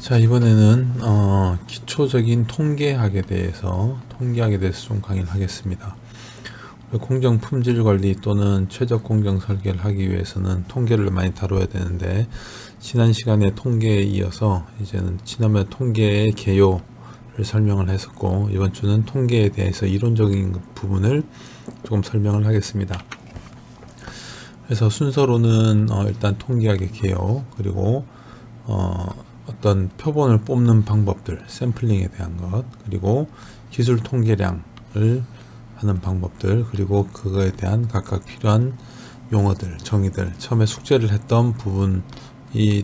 자, 이번에는 기초적인 통계학에 대해서 좀 강의를 하겠습니다. 공정 품질 관리 또는 최적 공정 설계를 하기 위해서는 통계를 많이 다뤄야 되는데, 지난 시간에 통계에 이어서 이제는 지난번에 통계의 개요를 설명을 했었고, 이번 주는 통계에 대해서 이론적인 부분을 조금 설명을 하겠습니다. 그래서 순서로는 일단 통계학의 개요, 그리고 어떤 표본을 뽑는 방법들, 샘플링에 대한 것, 그리고 기술 통계량을 하는 방법들, 그리고 그거에 대한 각각 필요한 용어들, 정의들, 처음에 숙제를 했던 부분이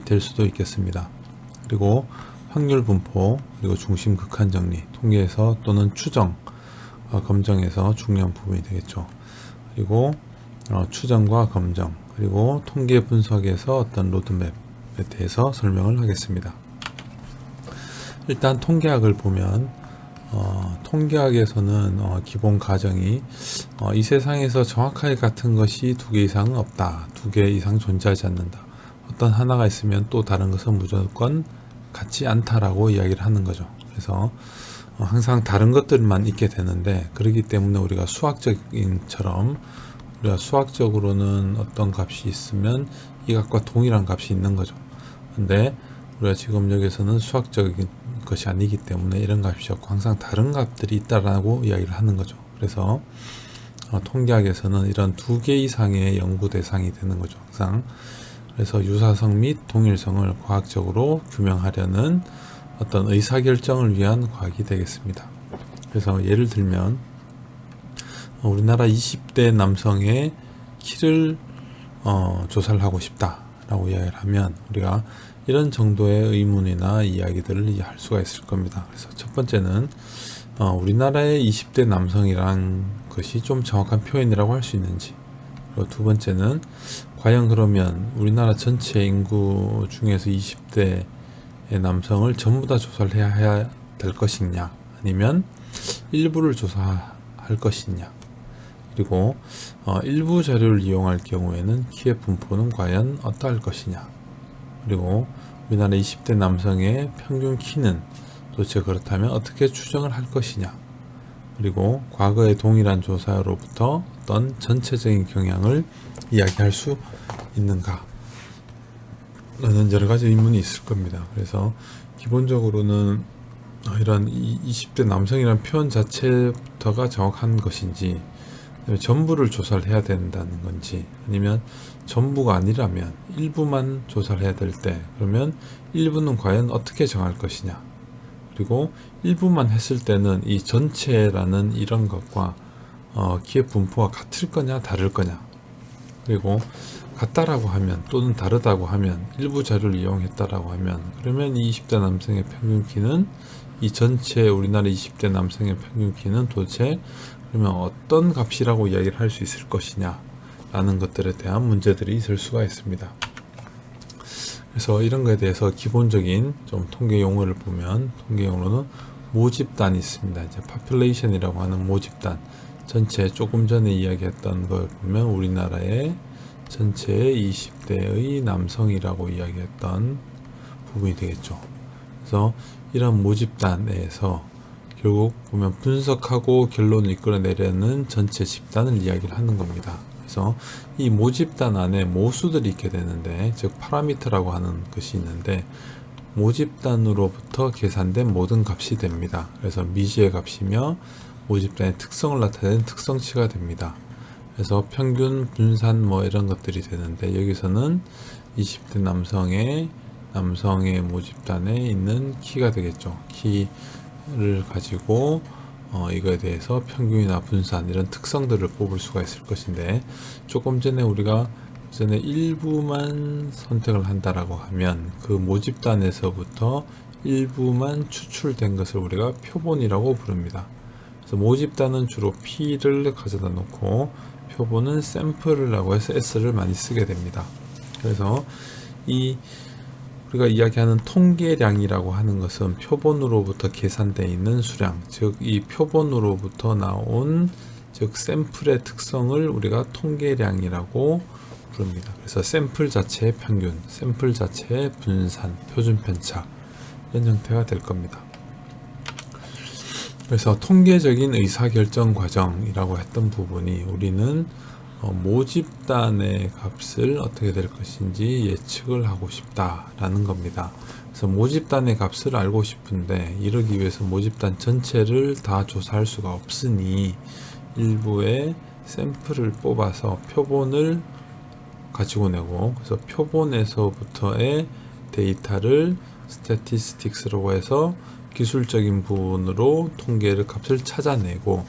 될 수도 있겠습니다. 그리고 확률 분포, 그리고 중심 극한 정리, 통계에서 또는 추정, 검정에서 중요한 부분이 되겠죠. 그리고 추정과 검정, 그리고 통계 분석에서 어떤 로드맵 에 대해서 설명을 하겠습니다. 일단 통계학을 보면 통계학에서는 기본 가정이 이 세상에서 정확하게 같은 것이 두 개 이상은 없다. 두 개 이상 존재하지 않는다. 어떤 하나가 있으면 또 다른 것은 무조건 같지 않다라고 이야기를 하는 거죠. 그래서 항상 다른 것들만 있게 되는데, 그렇기 때문에 우리가 수학적인처럼 우리가 수학적으로는 어떤 값이 있으면 이 값과 동일한 값이 있는 거죠. 근데 우리가 지금 여기서는 수학적인 것이 아니기 때문에 이런 값이 없고 항상 다른 값들이 있다라고 이야기를 하는 거죠. 그래서 통계학에서는 이런 두 개 이상의 연구 대상이 되는 거죠. 항상. 그래서 유사성 및 동일성을 과학적으로 규명하려는 어떤 의사결정을 위한 과학이 되겠습니다. 그래서 예를 들면 우리나라 20대 남성의 키를 조사를 하고 싶다라고 이야기를 하면 우리가 이런 정도의 의문이나 이야기들을 할 수가 있을 겁니다. 그래서 첫 번째는 우리나라의 20대 남성이란 것이 좀 정확한 표현이라고 할 수 있는지, 그리고 두 번째는 과연 그러면 우리나라 전체 인구 중에서 20대의 남성을 전부 다 조사를 해야 될 것이냐, 아니면 일부를 조사할 것이냐, 그리고 일부 자료를 이용할 경우에는 키의 분포는 과연 어떠할 것이냐, 그리고 우리나라 20대 남성의 평균 키는 도대체 그렇다면 어떻게 추정을 할 것이냐, 그리고 과거의 동일한 조사로부터 어떤 전체적인 경향을 이야기할 수 있는가 라는 여러 가지 의문이 있을 겁니다. 그래서 기본적으로는 이런 20대 남성이라는 표현 자체부터가 정확한 것인지, 전부를 조사를 해야 된다는 건지, 아니면 전부가 아니라면 일부만 조사를 해야 될 때 그러면 일부는 과연 어떻게 정할 것이냐, 그리고 일부만 했을 때는 이 전체라는 이런 것과 키의 분포가 같을 거냐 다를 거냐, 그리고 같다라고 하면 또는 다르다고 하면 일부 자료를 이용했다라고 하면 그러면 이 20대 남성의 평균 키는 이 전체 우리나라 20대 남성의 평균 키는 도대체 그러면 어떤 값이라고 이야기를 할 수 있을 것이냐 라는 것들에 대한 문제들이 있을 수가 있습니다. 그래서 이런 것에 대해서 기본적인 좀 통계 용어를 보면, 통계 용어로는 모집단이 있습니다. 이제 population이라고 하는 모집단, 전체 조금 전에 이야기했던 걸 보면 우리나라의 전체의 20대의 남성이라고 이야기했던 부분이 되겠죠. 그래서 이런 모집단에서 결국 보면 분석하고 결론을 이끌어내려는 전체 집단을 이야기를 하는 겁니다. 그래서 이 모집단 안에 모수들이 있게 되는데, 즉 파라미터라고 하는 것이 있는데, 모집단으로부터 계산된 모든 값이 됩니다. 그래서 미지의 값이며 모집단의 특성을 나타내는 특성치가 됩니다. 그래서 평균, 분산 이런 것들이 되는데, 여기서는 20대 남성의 모집단에 있는 키가 되겠죠. 키를 가지고 이거에 대해서 평균이나 분산 이런 특성들을 뽑을 수가 있을 것인데, 조금 전에 우리가 일부만 선택을 한다라고 하면 그 모집단에서부터 일부만 추출된 것을 우리가 표본이라고 부릅니다. 그래서 모집단은 주로 P를 가져다 놓고 표본은 샘플이라고 해서 S를 많이 쓰게 됩니다. 그래서 우리가 이야기하는 통계량이라고 하는 것은 표본으로부터 계산되어 있는 수량, 즉 이 표본으로부터 나온 즉 샘플의 특성을 우리가 통계량이라고 부릅니다. 그래서 샘플 자체의 평균, 샘플 자체의 분산, 표준 편차, 이런 형태가 될 겁니다. 그래서 통계적인 의사결정 과정이라고 했던 부분이 우리는 모집단의 값을 어떻게 될 것인지 예측을 하고 싶다라는 겁니다. 그래서 모집단의 값을 알고 싶은데 이러기 위해서 모집단 전체를 다 조사할 수가 없으니 일부의 샘플을 뽑아서 표본을 가지고 내고, 그래서 표본에서부터의 데이터를 스태티스틱스라고 해서 기술적인 부분으로 통계를 값을 찾아내고,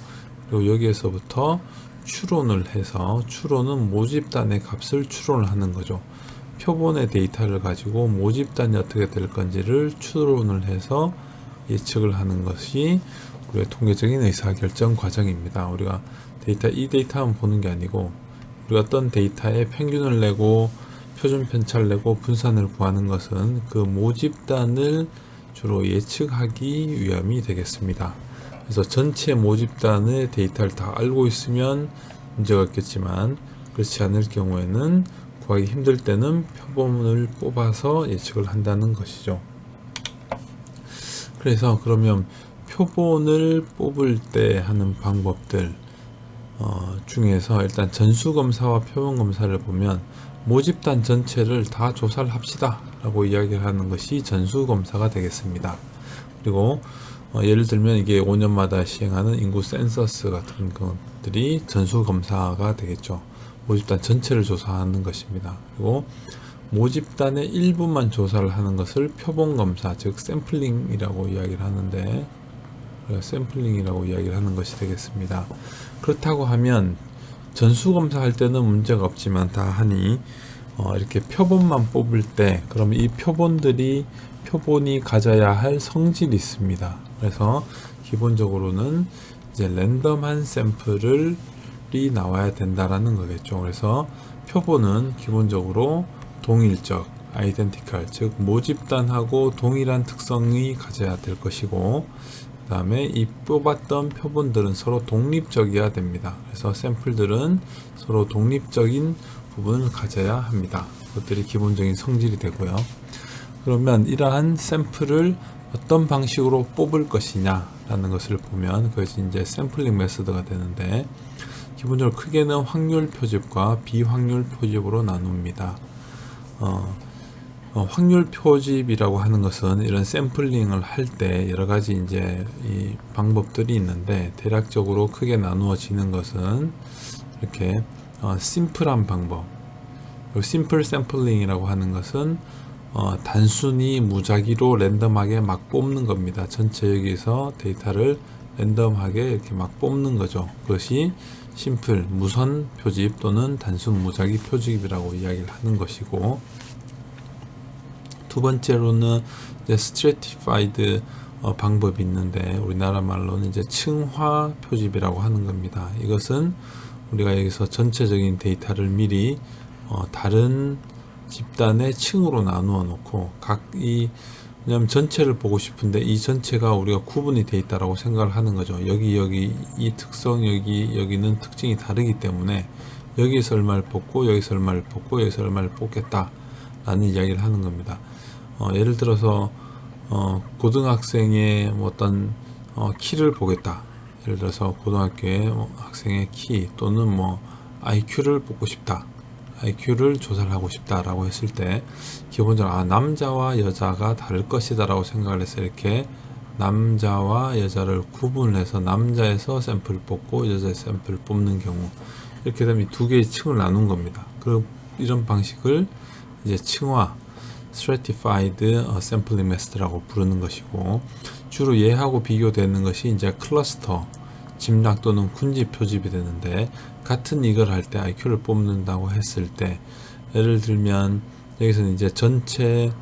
그리고 여기에서부터 추론을 해서, 추론은 모집단의 값을 추론을 하는 거죠. 표본의 데이터를 가지고 모집단이 어떻게 될 건지를 추론을 해서 예측을 하는 것이 우리의 통계적인 의사결정 과정입니다. 우리가 이 데이터만 보는 게 아니고 우리가 어떤 데이터에 평균을 내고 표준 편차를 내고 분산을 구하는 것은 그 모집단을 주로 예측하기 위함이 되겠습니다. 그래서 전체 모집단의 데이터를 다 알고 있으면 문제가 없겠지만, 그렇지 않을 경우에는 구하기 힘들 때는 표본을 뽑아서 예측을 한다는 것이죠. 그래서 그러면 표본을 뽑을 때 하는 방법들 중에서 일단 전수검사와 표본검사를 보면 모집단 전체를 다 조사를 합시다 라고 이야기를 하는 것이 전수검사가 되겠습니다. 그리고 예를 들면 이게 5년마다 시행하는 인구 센서스 같은 것들이 전수검사가 되겠죠. 모집단 전체를 조사하는 것입니다. 그리고 모집단의 일부만 조사를 하는 것을 표본검사, 즉 샘플링이라고 이야기를 하는데, 샘플링이라고 이야기를 하는 것이 되겠습니다. 그렇다고 하면 전수검사 할 때는 문제가 없지만 다 하니 이렇게 표본만 뽑을 때, 그러면 이 표본이 가져야 할 성질이 있습니다. 그래서 기본적으로는 이제 랜덤한 샘플이 나와야 된다라는 거겠죠. 그래서 표본은 기본적으로 동일적, 아이덴티컬, 즉 모집단하고 동일한 특성이 가져야 될 것이고, 그 다음에 이 뽑았던 표본들은 서로 독립적이어야 됩니다. 그래서 샘플들은 서로 독립적인 부분을 가져야 합니다. 그것들이 기본적인 성질이 되고요. 그러면 이러한 샘플을 어떤 방식으로 뽑을 것이냐 라는 것을 보면 그것이 이제 샘플링 메소드가 되는데, 기본적으로 크게는 확률 표집과 비확률 표집으로 나눕니다. 확률 표집이라고 하는 것은 이런 샘플링을 할 때 여러 가지 이제 이 방법들이 있는데, 대략적으로 크게 나누어지는 것은 이렇게 심플한 방법, 심플 샘플링이라고 하는 것은 단순히 무작위로 랜덤하게 막 뽑는 겁니다. 전체 여기서 데이터를 랜덤하게 이렇게 막 뽑는 거죠. 그것이 심플, 무선 표집 또는 단순 무작위 표집이라고 이야기를 하는 것이고, 두 번째로는 이제 스트래티파이드 방법이 있는데, 우리나라 말로는 이제 층화 표집이라고 하는 겁니다. 이것은 우리가 여기서 전체적인 데이터를 미리 다른 집단의 층으로 나누어 놓고, 왜냐하면 전체를 보고 싶은데 이 전체가 우리가 구분이 되어 있다라고 생각을 하는 거죠. 여기 이 특성, 여기는 특징이 다르기 때문에 여기에서 얼마를 뽑고 여기서 얼마를 뽑고 여기서 얼마를 뽑겠다 라는 이야기를 하는 겁니다. 예를 들어서 고등학생의 어떤 키를 보겠다. 예를 들어서 고등학교의 학생의 키 또는 IQ를 뽑고 싶다. IQ를 조사를 하고 싶다라고 했을 때 기본적으로 남자와 여자가 다를 것이다 라고 생각을 해서 이렇게 남자와 여자를 구분을 해서 남자에서 샘플을 뽑고 여자의 샘플을 뽑는 경우, 이렇게 되면 두 개의 층을 나눈 겁니다. 이런 방식을 이제 층화, stratified sampling method라고 부르는 것이고, 주로 얘하고 비교되는 것이 이제 클러스터, 집락 또는 군집 표집이 되는데, 같은 이걸 할 때 IQ를 뽑는다고 했을 때, 예를 들면 여기서는 이제 전체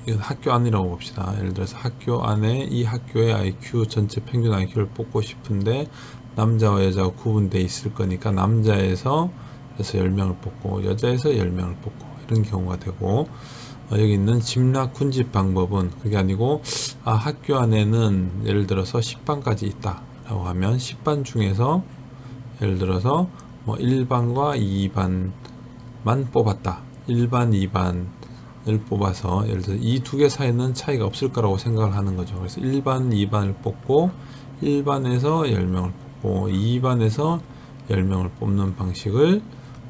이건 학교 안이라고 봅시다. 예를 들어서 학교 안에 이 학교의 IQ, 전체 평균 IQ를 뽑고 싶은데 남자와 여자가 구분되어 있을 거니까 남자에서 10명을 뽑고 여자에서 10명을 뽑고 이런 경우가 되고, 여기 있는 집락 군집 방법은 그게 아니고 학교 안에는 예를 들어서 10반까지 있다 라고 하면 10반 중에서 예를 들어서 1반과 2반만 뽑았다. 1반, 2반은 뽑아서 예를 들어 이 두 개 사이는 차이가 없을 거라고 생각을 하는 거죠. 그래서 1반, 2반을 뽑고 1반에서 10명을 뽑고 2반에서 10명을 뽑는 방식을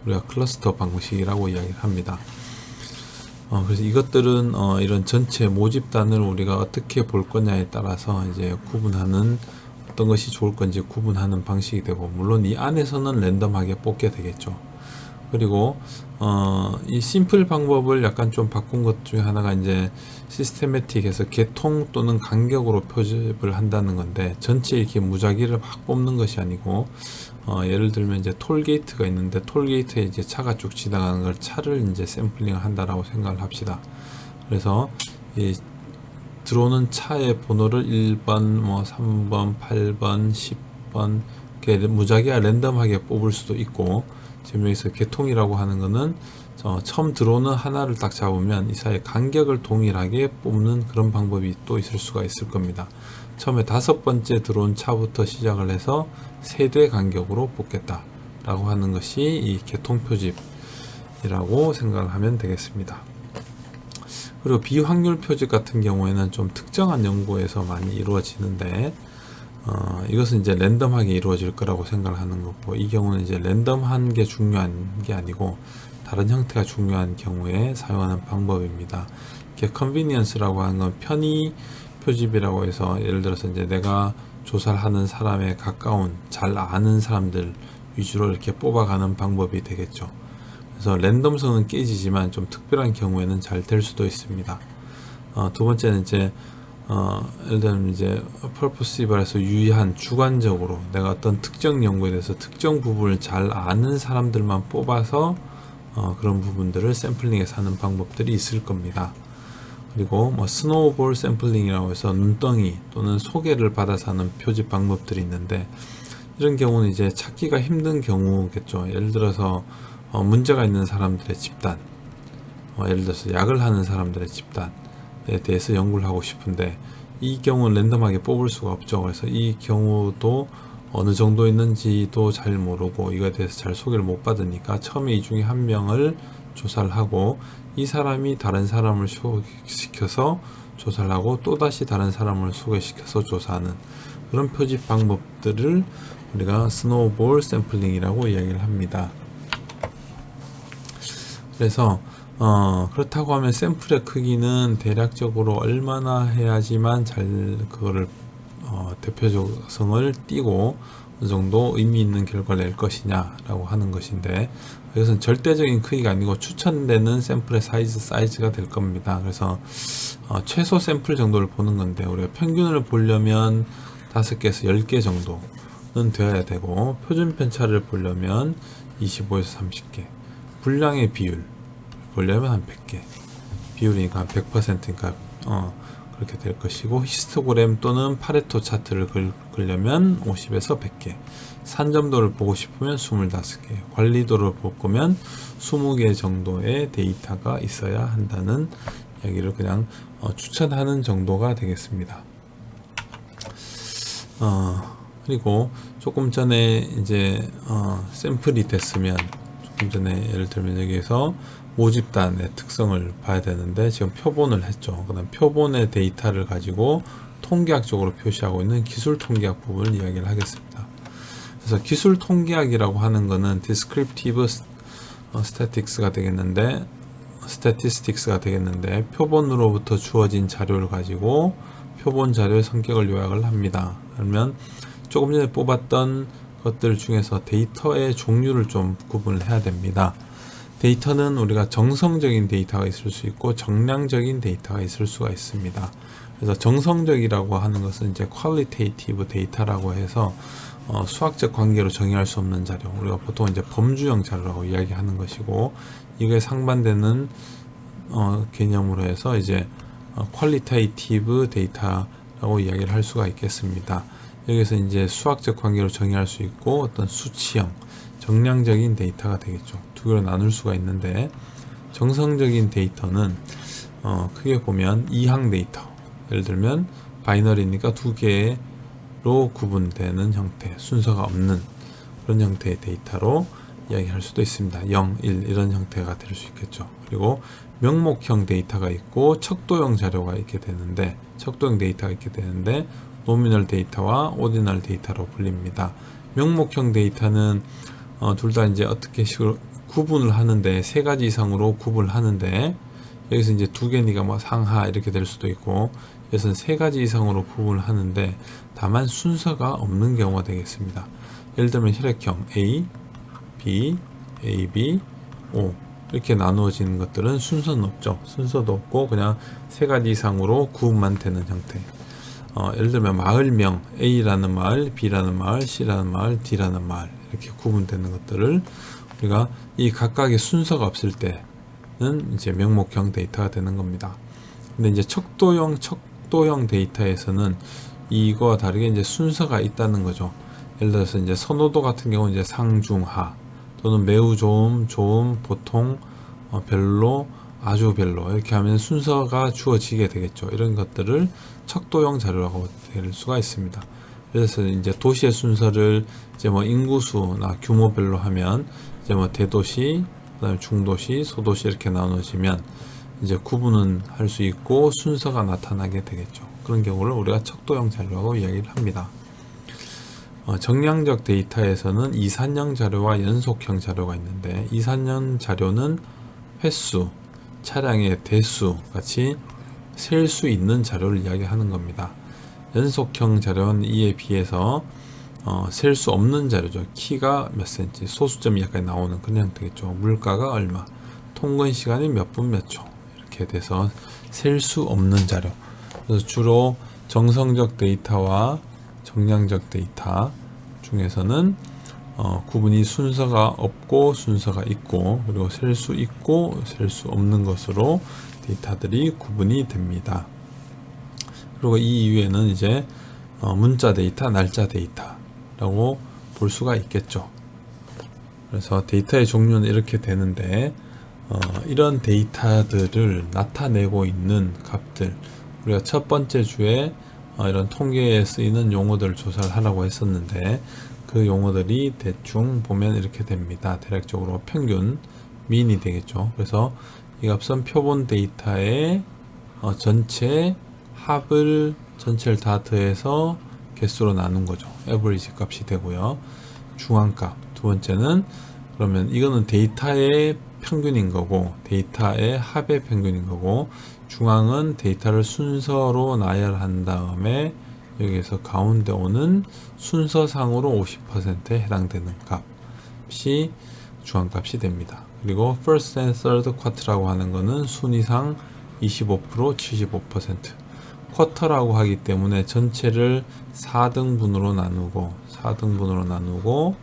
우리가 클러스터 방식이라고 이야기를 합니다. 그래서 이것들은 이런 전체 모집단을 우리가 어떻게 볼 거냐에 따라서 이제 구분하는 어떤 것이 좋을 건지 구분하는 방식이 되고, 물론 이 안에서는 랜덤하게 뽑게 되겠죠. 그리고 이 심플 방법을 약간 좀 바꾼 것 중에 하나가 이제 시스테매틱에서 계통 또는 간격으로 표집을 한다는 건데, 전체 이렇게 무작위를 막 뽑는 것이 아니고 예를 들면 이제 톨게이트가 있는데 톨게이트에 이제 차가 쭉 지나가는 걸 차를 이제 샘플링을 한다라고 생각을 합시다. 그래서 이 들어오는 차의 번호를 1번, 뭐 3번, 8번, 10번 이렇게 무작위가 랜덤하게 뽑을 수도 있고, 지금 여기서 개통이라고 하는 거는 처음 들어오는 하나를 딱 잡으면 이 사이의 간격을 동일하게 뽑는 그런 방법이 또 있을 수가 있을 겁니다. 처음에 5번째 들어온 차부터 시작을 해서 세대 간격으로 뽑겠다 라고 하는 것이 이 개통 표집이라고 생각을 하면 되겠습니다. 그리고 비확률 표집 같은 경우에는 좀 특정한 연구에서 많이 이루어지는데, 이것은 이제 랜덤하게 이루어질 거라고 생각을 하는 거고, 이 경우는 이제 랜덤한 게 중요한 게 아니고 다른 형태가 중요한 경우에 사용하는 방법입니다. 이렇게 컨비니언스라고 하는 건 편의 표집이라고 해서, 예를 들어서 이제 내가 조사를 하는 사람에 가까운 잘 아는 사람들 위주로 이렇게 뽑아가는 방법이 되겠죠. 그래서 랜덤성은 깨지지만 좀 특별한 경우에는 잘 될 수도 있습니다. 두 번째는 이제 예를 들면 이제 purposeful에서 유의한 주관적으로 내가 어떤 특정 연구에 대해서 특정 부분을 잘 아는 사람들만 뽑아서 그런 부분들을 샘플링해서 하는 방법들이 있을 겁니다. 그리고 뭐 스노우볼 샘플링이라고 해서 눈덩이 또는 소개를 받아서 하는 표집 방법들이 있는데, 이런 경우는 이제 찾기가 힘든 경우겠죠. 예를 들어서 문제가 있는 사람들의 집단, 예를 들어서 약을 하는 사람들의 집단에 대해서 연구를 하고 싶은데, 이 경우는 랜덤하게 뽑을 수가 없죠. 그래서 이 경우도 어느 정도 있는지도 잘 모르고 이거에 대해서 잘 소개를 못 받으니까 처음에 이 중에 한 명을 조사를 하고, 이 사람이 다른 사람을 소개시켜서 조사를 하고 또다시 다른 사람을 소개시켜서 조사하는 그런 표집 방법들을 우리가 스노우볼 샘플링이라고 이야기를 합니다. 그래서 그렇다고 하면 샘플의 크기는 대략적으로 얼마나 해야지만 잘 그거를 대표적성을 띠고 어느 정도 의미 있는 결과를 낼 것이냐라고 하는 것인데, 이것은 절대적인 크기가 아니고 추천되는 샘플의 사이즈가 될 겁니다. 그래서 최소 샘플 정도를 보는 건데, 우리가 평균을 보려면 5개에서 10개 정도는 되어야 되고, 표준 편차를 보려면 25에서 30개, 분량의 비율 보려면 한 100개, 비율이니까 한 100%니까 그렇게 될 것이고, 히스토그램 또는 파레토 차트를 그리려면 50에서 100개, 산점도를 보고 싶으면 25개, 관리도를 볼 거면 20개 정도의 데이터가 있어야 한다는 이야기를 그냥 추천하는 정도가 되겠습니다. 그리고 조금 전에 이제 샘플이 됐으면, 조금 전에 예를 들면 여기에서 모집단의 특성을 봐야 되는데, 지금 표본을 했죠. 그 다음 표본의 데이터를 가지고 통계학적으로 표시하고 있는 기술 통계학 부분을 이야기를 하겠습니다. 그래서 기술 통계학이라고 하는 거는 descriptive statistics가 되겠는데, 표본으로부터 주어진 자료를 가지고 표본 자료의 성격을 요약을 합니다. 그러면 조금 전에 뽑았던 것들 중에서 데이터의 종류를 좀 구분을 해야 됩니다. 데이터는 우리가 정성적인 데이터가 있을 수 있고 정량적인 데이터가 있을 수가 있습니다. 그래서 정성적이라고 하는 것은 이제 qualitative 데이터라고 해서 수학적 관계로 정의할 수 없는 자료, 우리가 보통 이제 범주형 자료라고 이야기하는 것이고, 이게 상반되는 개념으로 해서 이제 qualitative 데이터라고 이야기를 할 수가 있겠습니다. 여기서 이제 수학적 관계로 정의할 수 있고 어떤 수치형, 정량적인 데이터가 되겠죠. 두 개로 나눌 수가 있는데, 정성적인 데이터는 크게 보면 이항 데이터, 예를 들면 바이너리니까 두 개로 구분되는 형태, 순서가 없는 그런 형태의 데이터로, 이야기할 수도 있습니다. 0, 1 이런 형태가 될 수 있겠죠. 그리고 명목형 데이터가 있고 척도형 자료가 있게 되는데 척도형 데이터가 있게 되는데 노미널 데이터와 오디널 데이터로 불립니다. 명목형 데이터는 둘 다 이제 어떻게 식으로 구분을 하는데 세 가지 이상으로 구분을 하는데 여기서 이제 두 개니까 뭐 상하 이렇게 될 수도 있고 여기서는 세 가지 이상으로 구분을 하는데 다만 순서가 없는 경우가 되겠습니다. 예를 들면 혈액형 A, B, AB, O 이렇게 나누어지는 것들은 순서는 없죠. 순서도 없고 그냥 세 가지 이상으로 구분만 되는 형태. 예를 들면 마을명 A라는 마을, B라는 마을, C라는 마을, D라는 마을 이렇게 구분되는 것들을 우리가 이 각각의 순서가 없을 때는 이제 명목형 데이터가 되는 겁니다. 근데 이제 척도형 데이터에서는 이거와 다르게 이제 순서가 있다는 거죠. 예를 들어서 이제 선호도 같은 경우는 이제 상중하 또는 매우 좋음, 보통, 별로, 아주 별로 이렇게 하면 순서가 주어지게 되겠죠. 이런 것들을 척도형 자료라고 될 수가 있습니다. 그래서 이제 도시의 순서를 이제 뭐 인구수나 규모별로 하면 이제 뭐 대도시, 그다음에 중도시, 소도시 이렇게 나눠지면 이제 구분은 할 수 있고 순서가 나타나게 되겠죠. 그런 경우를 우리가 척도형 자료라고 이야기를 합니다. 정량적 데이터에서는 이산형 자료와 연속형 자료가 있는데 이산형 자료는 횟수, 차량의 대수 같이 셀 수 있는 자료를 이야기하는 겁니다. 연속형 자료는 이에 비해서 셀 수 없는 자료죠. 키가 몇 센치, 소수점이 약간 나오는 그런 형태겠죠. 물가가 얼마, 통근 시간이 몇 분 몇 초 이렇게 돼서 셀 수 없는 자료. 그래서 주로 정성적 데이터와 정량적 데이터 중에서는 구분이 순서가 없고 순서가 있고 그리고 셀 수 있고 셀 수 없는 것으로 데이터들이 구분이 됩니다. 그리고 이 이후에는 이제 문자 데이터, 날짜 데이터라고 볼 수가 있겠죠. 그래서 데이터의 종류는 이렇게 되는데 이런 데이터들을 나타내고 있는 값들 우리가 첫 번째 주에 이런 통계에 쓰이는 용어들을 조사를 하라고 했었는데 그 용어들이 대충 보면 이렇게 됩니다. 대략적으로 평균, 민이 되겠죠. 그래서 이 값은 표본 데이터의 전체 합을 전체를 다 더해서 개수로 나눈 거죠. 에버리지 값이 되고요. 중앙값 두 번째는 그러면 이거는 데이터의 평균인 거고 데이터의 합의 평균인 거고 중앙은 데이터를 순서로 나열한 다음에 여기에서 가운데 오는 순서상으로 50%에 해당되는 값이 중앙값이 됩니다. 그리고 first and third quarter라고 하는 거는 순위상 25%, 75%. 쿼터라고 하기 때문에 전체를 4등분으로 나누고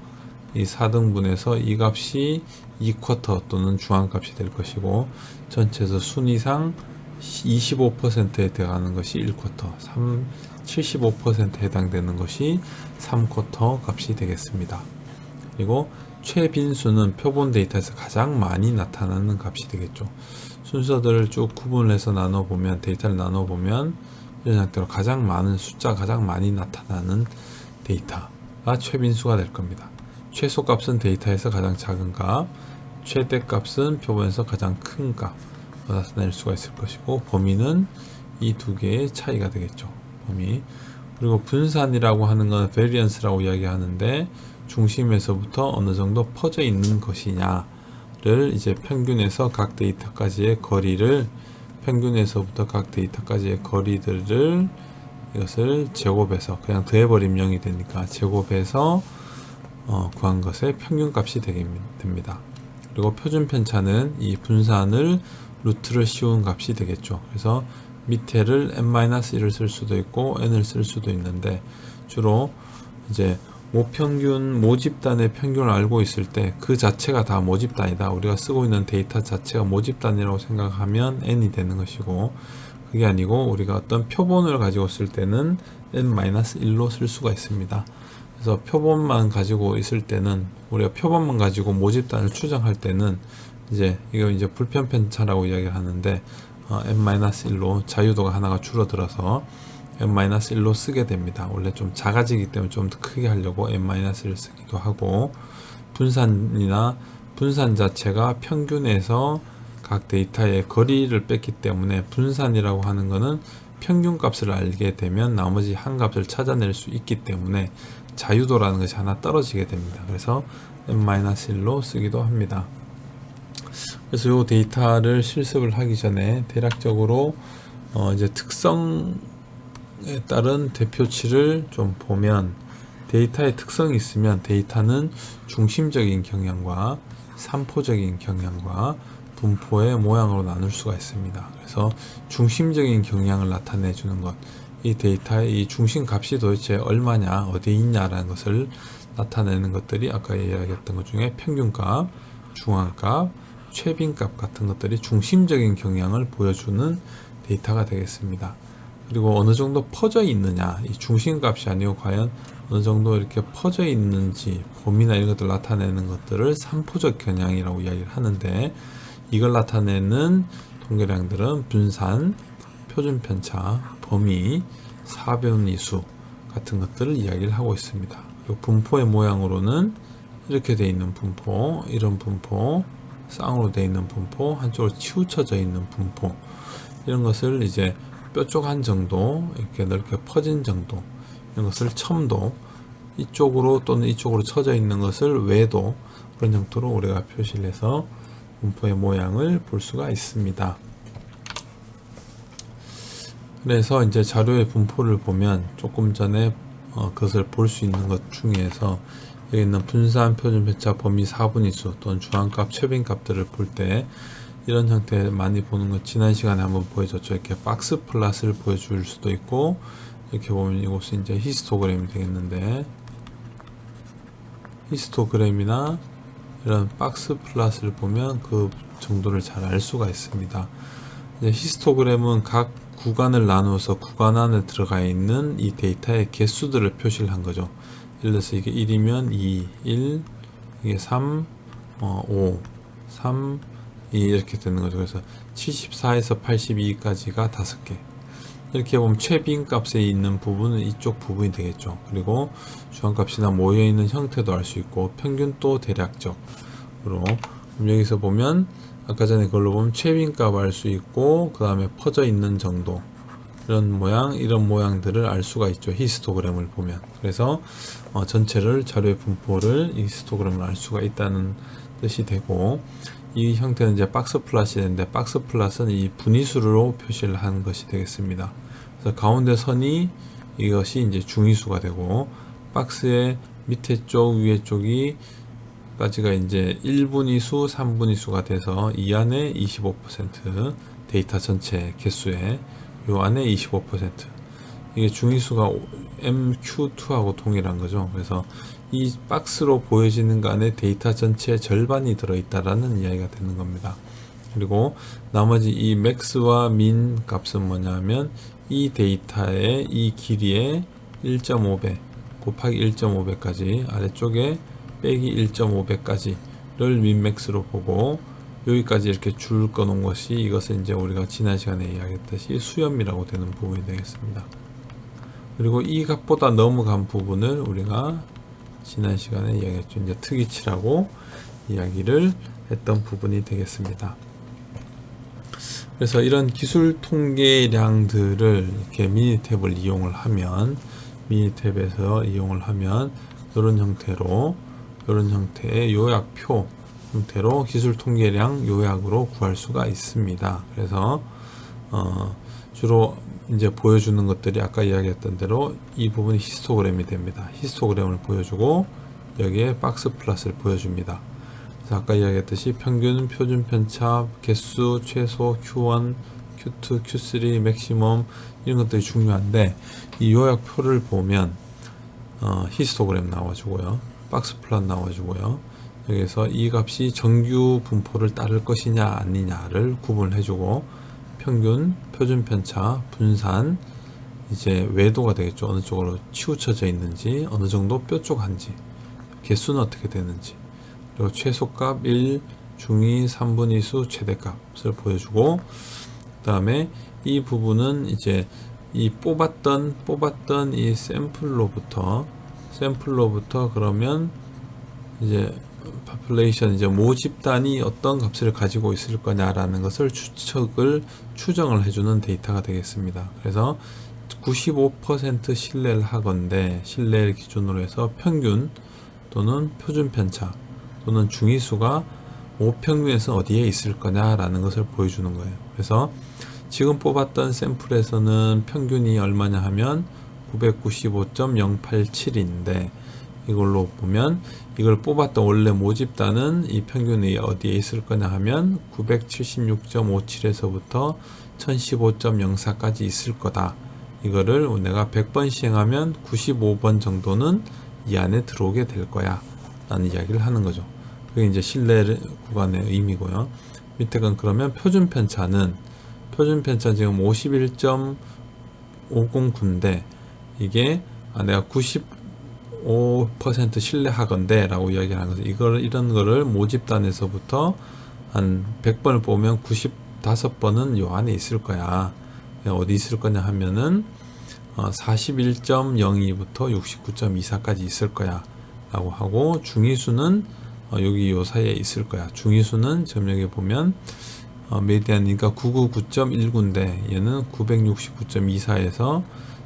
이 4등분에서 이 값이 2쿼터 또는 중앙값이 될 것이고 전체에서 순위상 25%에 들어가는 것이 1쿼터, 75%에 해당되는 것이 3쿼터 값이 되겠습니다. 그리고 최빈수는 표본 데이터에서 가장 많이 나타나는 값이 되겠죠. 순서들을 쭉 구분해서 나눠보면 데이터를 나눠보면 이런 형태로 가장 많은 숫자가 가장 많이 나타나는 데이터가 최빈수가 될 겁니다. 최소값은 데이터에서 가장 작은 값, 최대값은 표본에서 가장 큰 값 나타낼 수가 있을 것이고 범위는 이 두 개의 차이가 되겠죠. 범위. 그리고 분산이라고 하는 건 variance라고 이야기하는데 중심에서부터 어느 정도 퍼져 있는 것이냐를 이제 평균에서 각 데이터까지의 거리를 평균에서부터 각 데이터까지의 거리들을 이것을 제곱해서 그냥 더해버리면 0이 되니까 제곱해서 구한 것의 평균값이 됩니다. 그리고 표준 편차는 이 분산을 루트를 씌운 값이 되겠죠. 그래서 밑에를 n-1을 쓸 수도 있고 n을 쓸 수도 있는데 주로 이제 모평균, 모집단의 평균을 알고 있을 때 그 자체가 다 모집단이다. 우리가 쓰고 있는 데이터 자체가 모집단이라고 생각하면 n이 되는 것이고 그게 아니고 우리가 어떤 표본을 가지고 쓸 때는 n-1로 쓸 수가 있습니다. 그래서 표본만 가지고 있을 때는 우리가 표본만 가지고 모집단을 추정할 때는 이제 이거 이제 불편 편차라고 이야기를 하는데 n-1로 자유도가 하나가 줄어들어서 n-1로 쓰게 됩니다. 원래 좀 작아지기 때문에 좀 더 크게 하려고 n-1을 쓰기도 하고 분산 자체가 평균에서 각 데이터의 거리를 뺐기 때문에 분산이라고 하는 것은 평균 값을 알게 되면 나머지 한 값을 찾아낼 수 있기 때문에 자유도라는 것이 하나 떨어지게 됩니다. 그래서 n-1로 쓰기도 합니다. 그래서 이 데이터를 실습을 하기 전에 대략적으로 이제 특성에 따른 대표치를 좀 보면, 데이터의 특성이 있으면 데이터는 중심적인 경향과 산포적인 경향과 분포의 모양으로 나눌 수가 있습니다. 그래서 중심적인 경향을 나타내 주는 것, 이 데이터의 이 중심 값이 도대체 얼마냐, 어디에 있냐라는 것을 나타내는 것들이 아까 이야기했던 것 중에 평균값, 중앙값, 최빈값 같은 것들이 중심적인 경향을 보여주는 데이터가 되겠습니다. 그리고 어느 정도 퍼져 있느냐, 이 중심값이 아니고 과연 어느 정도 이렇게 퍼져 있는지, 봄이나 이런 것들 나타내는 것들을 산포적 경향이라고 이야기를 하는데, 이걸 나타내는 통계량들은 분산, 표준편차, 범위, 사변이수 같은 것들을 이야기를 하고 있습니다. 그리고 분포의 모양으로는 이렇게 되어 있는 분포, 이런 분포, 쌍으로 되어 있는 분포, 한쪽으로 치우쳐져 있는 분포, 이런 것을 이제 뾰족한 정도, 이렇게 넓게 퍼진 정도, 이런 것을 첨도, 이쪽으로 또는 이쪽으로 쳐져 있는 것을 외도, 그런 형태로 우리가 표시를 해서 분포의 모양을 볼 수가 있습니다. 그래서 이제 자료의 분포를 보면 조금 전에 그것을 볼 수 있는 것 중에서 여기 있는 분산, 표준편차, 범위, 사분위수 또는 중앙값, 최빈값들을 볼 때 이런 형태 많이 보는 것, 지난 시간에 한번 보여줬죠. 이렇게 박스 플롯을 보여줄 수도 있고, 이렇게 보면 이것이 이제 히스토그램이 되겠는데, 히스토그램이나 이런 박스 플롯을 보면 그 정도를 잘 알 수가 있습니다. 이제 히스토그램은 각 구간을 나누어서 구간 안에 들어가 있는 이 데이터의 개수들을 표시를 한 거죠. 예를 들어서 이게 1이면 2, 1, 이게 3, 5, 3, 2 이렇게 되는 거죠. 그래서 74에서 82까지가 5개. 이렇게 보면 최빈 값에 있는 부분은 이쪽 부분이 되겠죠. 그리고 중앙값이나 모여있는 형태도 알 수 있고, 평균도 대략적으로. 그럼 여기서 보면 아까 전에 그걸로 보면 최빈 값 알 수 있고, 그 다음에 퍼져 있는 정도, 이런 모양, 이런 모양들을 알 수가 있죠. 히스토그램을 보면. 그래서 전체를, 자료의 분포를 이 히스토그램을 알 수가 있다는 뜻이 되고, 이 형태는 이제 박스 플롯이 되는데, 박스 플롯은 이 분위수로 표시를 한 것이 되겠습니다. 그래서 가운데 선이, 이것이 이제 중위수가 되고, 박스의 밑에 쪽, 위에 쪽이 까지가 이제 1분위수, 3분위수가 돼서 이 안에 25%, 데이터 전체 개수에 요 안에 25%, 이게 중위수가 MQ2하고 동일한 거죠. 그래서 이 박스로 보여지는 거 안에 데이터 전체의 절반이 들어있다라는 이야기가 되는 겁니다. 그리고 나머지 이 맥스와 민 값은 뭐냐면, 이 데이터의 이 길이의 1.5배 곱하기 1.5배까지, 아래쪽에 빼기 1.5배까지를 민맥스로 보고, 여기까지 이렇게 줄 꺼놓은 것이, 이것은 이제 우리가 지난 시간에 이야기했듯이 수염이라고 되는 부분이 되겠습니다. 그리고 이 값보다 넘어간 부분을 우리가 지난 시간에 이야기했죠. 이제 특이치라고 이야기를 했던 부분이 되겠습니다. 그래서 이런 기술 통계량들을 이렇게 미니 탭을 이용을 하면, 미니 탭에서 이용을 하면 이런 형태로, 이런 형태의 요약표 형태로 기술 통계량 요약으로 구할 수가 있습니다. 그래서 주로 이제 보여주는 것들이 아까 이야기했던 대로 이 부분이 히스토그램이 됩니다. 히스토그램을 보여주고 여기에 박스 플롯을 보여줍니다. 그래서 아까 이야기했듯이 평균, 표준편차, 개수, 최소, Q1, Q2, Q3, 맥시멈, 이런 것들이 중요한데, 이 요약표를 보면 히스토그램 나와주고요, 박스 플롯 나와주고요, 여기서 이 값이 정규 분포를 따를 것이냐 아니냐를 구분해주고, 평균, 표준편차, 분산, 이제 외도가 되겠죠. 어느 쪽으로 치우쳐져 있는지, 어느 정도 뾰족한지, 개수는 어떻게 되는지, 그리고 최소값 1, 중위, 3분위수, 최대값을 보여주고, 그 다음에 이 부분은 이제 이 뽑았던 이 샘플로부터 그러면 이제 population 이제 모집단이 어떤 값을 가지고 있을 거냐라는 것을 추정을 해주는 데이터가 되겠습니다. 그래서 95% 신뢰를 하건대 신뢰를 기준으로 해서 평균 또는 표준 편차 또는 중위수가 5평균에서 어디에 있을 거냐라는 것을 보여주는 거예요. 그래서 지금 뽑았던 샘플에서는 평균이 얼마냐 하면 995.087인데 이걸로 보면 이걸 뽑았던 원래 모집단은 이 평균이 어디에 있을 거냐 하면 976.57에서부터 1015.04까지 있을 거다. 이거를 내가 100번 시행하면 95번 정도는 이 안에 들어오게 될 거야 라는 이야기를 하는 거죠. 그게 이제 신뢰 구간의 의미고요. 밑에 건 그러면 표준 편차 지금 51.509인데 이게 내가 95% 신뢰하건대 라고 이야기하는 거죠. 이런 거를 모집단에서부터 한 100번을 보면 95번은 요 안에 있을 거야. 어디 있을 거냐 하면은 41.02부터 69.24까지 있을 거야 라고 하고, 중위수는 여기 요 사이에 있을 거야. 중위수는 지금 여기 보면 메디안이니까 999.19인데 얘는 969.24에서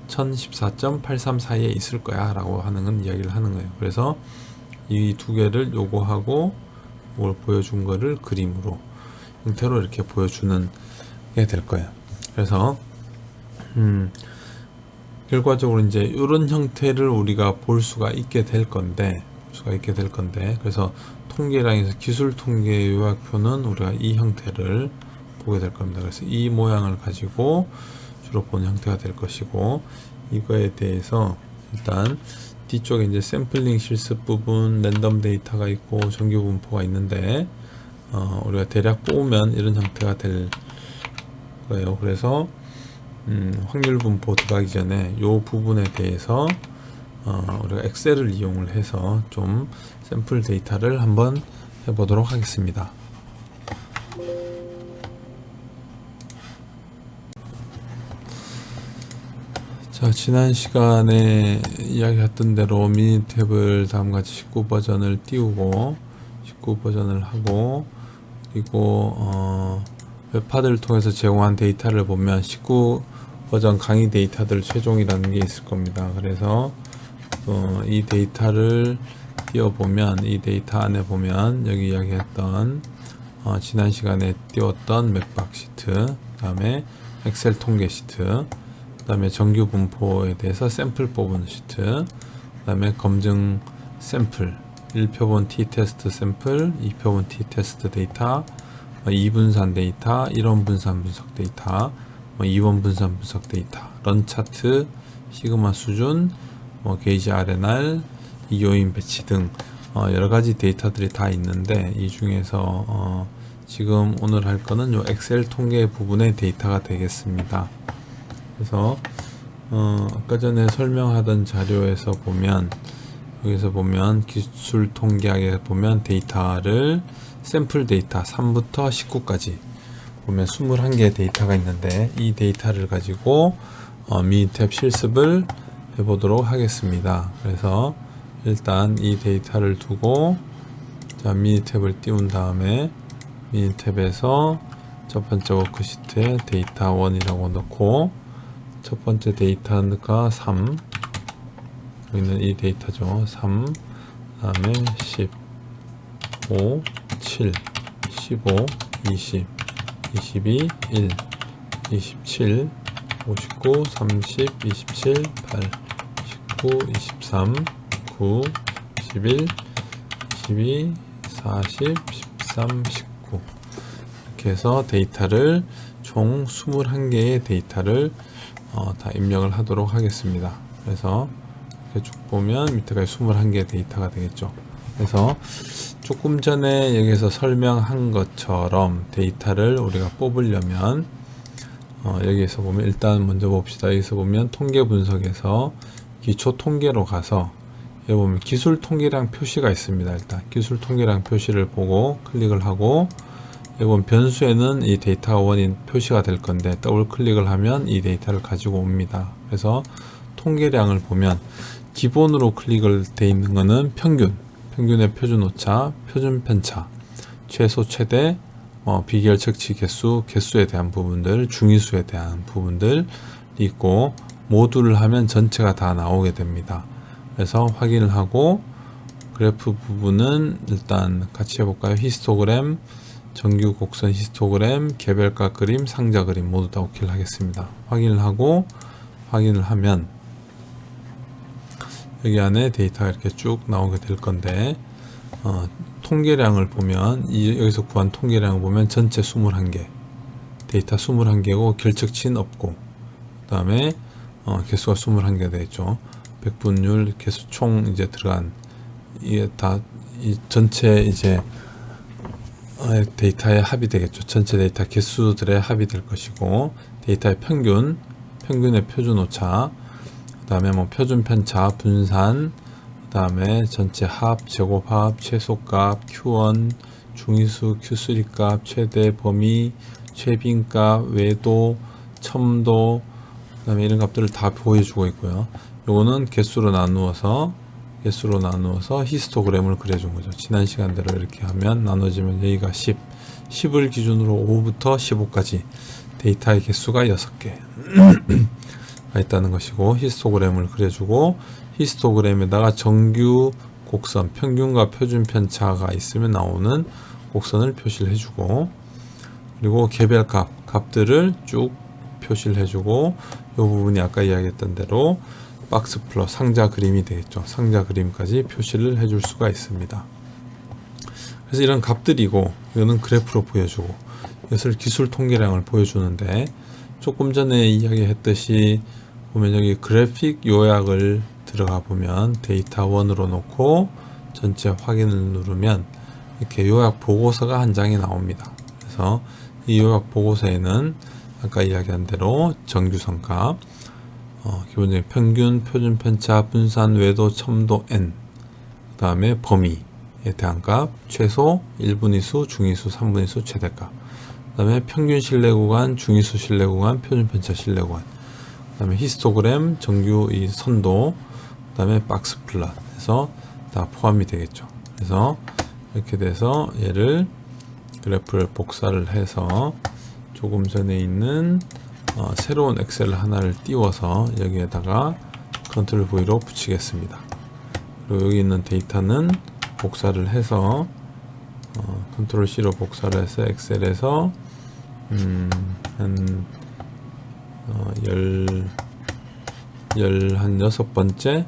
1014.83 사이에 있을 거야 라고 하는 건 이야기를 하는 거예요. 그래서 이 두 개를 요거하고 이걸 보여준 거를 그림으로 형태로 이렇게 보여주는 게 될 거예요. 그래서 결과적으로 이제 이런 형태를 우리가 볼 수가 있게 될 건데 그래서 통계량에서 기술 통계 요약표는 우리가 이 형태를 보게 될 겁니다. 그래서 이 모양을 가지고 주로 보는 형태가 될 것이고, 이거에 대해서 일단 뒤쪽에 이제 샘플링 실습 부분, 랜덤 데이터가 있고 정규 분포가 있는데 우리가 대략 뽑으면 이런 형태가 될 거예요. 그래서 확률 분포 들어가기 전에 이 부분에 대해서 우리가 엑셀을 이용을 해서 좀 샘플 데이터를 한번 해보도록 하겠습니다. 자, 지난 시간에 이야기했던 대로 미니 탭을 다음같이 19 버전을 띄우고 19 버전을 하고, 그리고 웹파드를 통해서 제공한 데이터를 보면 19 버전 강의 데이터들 최종이라는 게 있을 겁니다. 그래서 이 데이터를 띄워보면, 이 데이터 안에 보면 여기 이야기했던 지난 시간에 띄웠던 맥박 시트, 그 다음에 엑셀 통계 시트, 그 다음에 정규 분포에 대해서 샘플 뽑은 시트, 그 다음에 검증 샘플 1표본 t-테스트 샘플, 2표본 t-테스트 데이터, 2분산 데이터, 1원 분산 분석 데이터, 2원 분산 분석 데이터, 런 차트, 시그마 수준, 게이지 RNR, 이요인 배치 등 여러가지 데이터들이 다 있는데, 이 중에서 지금 오늘 할 거는 요 엑셀 통계 부분의 데이터가 되겠습니다. 그래서 아까 전에 설명하던 자료에서 보면, 여기서 보면 기술 통계학에 보면 데이터를 샘플 데이터 3부터 19까지 보면 21개의 데이터가 있는데, 이 데이터를 가지고 미니탭 실습을 해보도록 하겠습니다. 그래서 일단 이 데이터를 두고, 자, 미니탭을 띄운 다음에 미니탭에서 첫 번째 워크시트에 데이터 1이라고 넣고, 첫 번째 데이터가 3, 여기는 이 데이터죠. 3, 그 다음에 10, 5, 7, 15, 20, 22, 1, 27, 59, 30, 27, 8, 19, 23, 9, 11, 22, 40, 13, 19 이렇게 해서 데이터를 총 21개의 데이터를 다 입력을 하도록 하겠습니다. 그래서 이렇게 쭉 보면 밑에까지 21개의 데이터가 되겠죠. 그래서 조금 전에 여기서 설명한 것처럼 데이터를 우리가 뽑으려면 여기에서 보면, 일단 먼저 봅시다. 여기서 보면 통계 분석에서 기초 통계로 가서 여기 보면 기술 통계량 표시가 있습니다. 일단 기술 통계량 표시를 보고 클릭을 하고, 여기 보면 변수에는 이 데이터가 원인 표시가 될 건데 더블 클릭을 하면 이 데이터를 가지고 옵니다. 그래서 통계량을 보면 기본으로 클릭을 돼 있는 거는 평균 평균의 표준 오차, 표준 편차, 최소 최대, 비결 측치 개수, 개수에 대한 부분들, 중위수에 대한 부분들 있고, 모두를 하면 전체가 다 나오게 됩니다. 그래서 확인을 하고 그래프 부분은 일단 같이 해볼까요? 히스토그램, 정규 곡선 히스토그램, 개별가 그림, 상자 그림 모두 다 오케이를 하겠습니다. 확인을 하고 확인을 하면 여기 안에 데이터가 이렇게 쭉 나오게 될 건데, 통계량을 보면 여기서 구한 통계량을 보면 전체 21개 데이터 21개고 결측치는 없고, 그 다음에 개수가 21개가 되겠죠. 백분율 개수 총 이제 들어간 이게 다 이 전체 이제 데이터의 합이 되겠죠. 전체 데이터 개수들의 합이 될 것이고, 데이터의 평균의 표준 오차, 그 다음에 뭐 표준 편차, 분산, 그 다음에 전체 합, 제곱합, 최소값, Q1, 중위수, Q3 값, 최대 범위, 최빈값, 외도, 첨도, 그 다음에 이런 값들을 다 보여주고 있고요. 요거는 개수로 나누어서 히스토그램을 그려준 거죠. 지난 시간대로 이렇게 하면 나눠지면 여기가 10을 기준으로 5부터 15까지 데이터의 개수가 6개 가 있다는 것이고, 히스토그램을 그려주고, 히스토그램에다가 정규 곡선, 평균과 표준 편차가 있으면 나오는 곡선을 표시를 해주고, 그리고 값들을 쭉 표시를 해주고, 이 부분이 아까 이야기했던 대로 박스 플롯, 상자 그림이 되겠죠. 상자 그림까지 표시를 해줄 수가 있습니다. 그래서 이런 값들이고, 이거는 그래프로 보여주고, 이것을 기술 통계량을 보여주는데, 조금 전에 이야기했듯이 보면 여기 그래픽 요약을 들어가 보면 데이터 1으로 놓고 전체 확인을 누르면 이렇게 요약 보고서가 한 장이 나옵니다. 그래서 이 요약 보고서에는 아까 이야기한 대로 정규선값, 기본적인 평균, 표준 편차, 분산, 외도, 첨도, n, 그 다음에 범위에 대한 값, 최소, 1분위수, 중위수, 3분위수, 최대값, 그 다음에 평균 신뢰 구간, 중위수 신뢰 구간, 표준 편차 신뢰 구간, 그 다음에 히스토그램, 정규 이 선도, 그 다음에 박스 플롯 해서 다 포함이 되겠죠. 그래서 이렇게 돼서 얘를 그래프를 복사를 해서 조금 전에 있는 새로운 엑셀 하나를 띄워서 여기에다가 컨트롤 V로 붙이겠습니다. 그리고 여기 있는 데이터는 복사를 해서 컨트롤 C로 복사를 해서 엑셀에서 한 16번째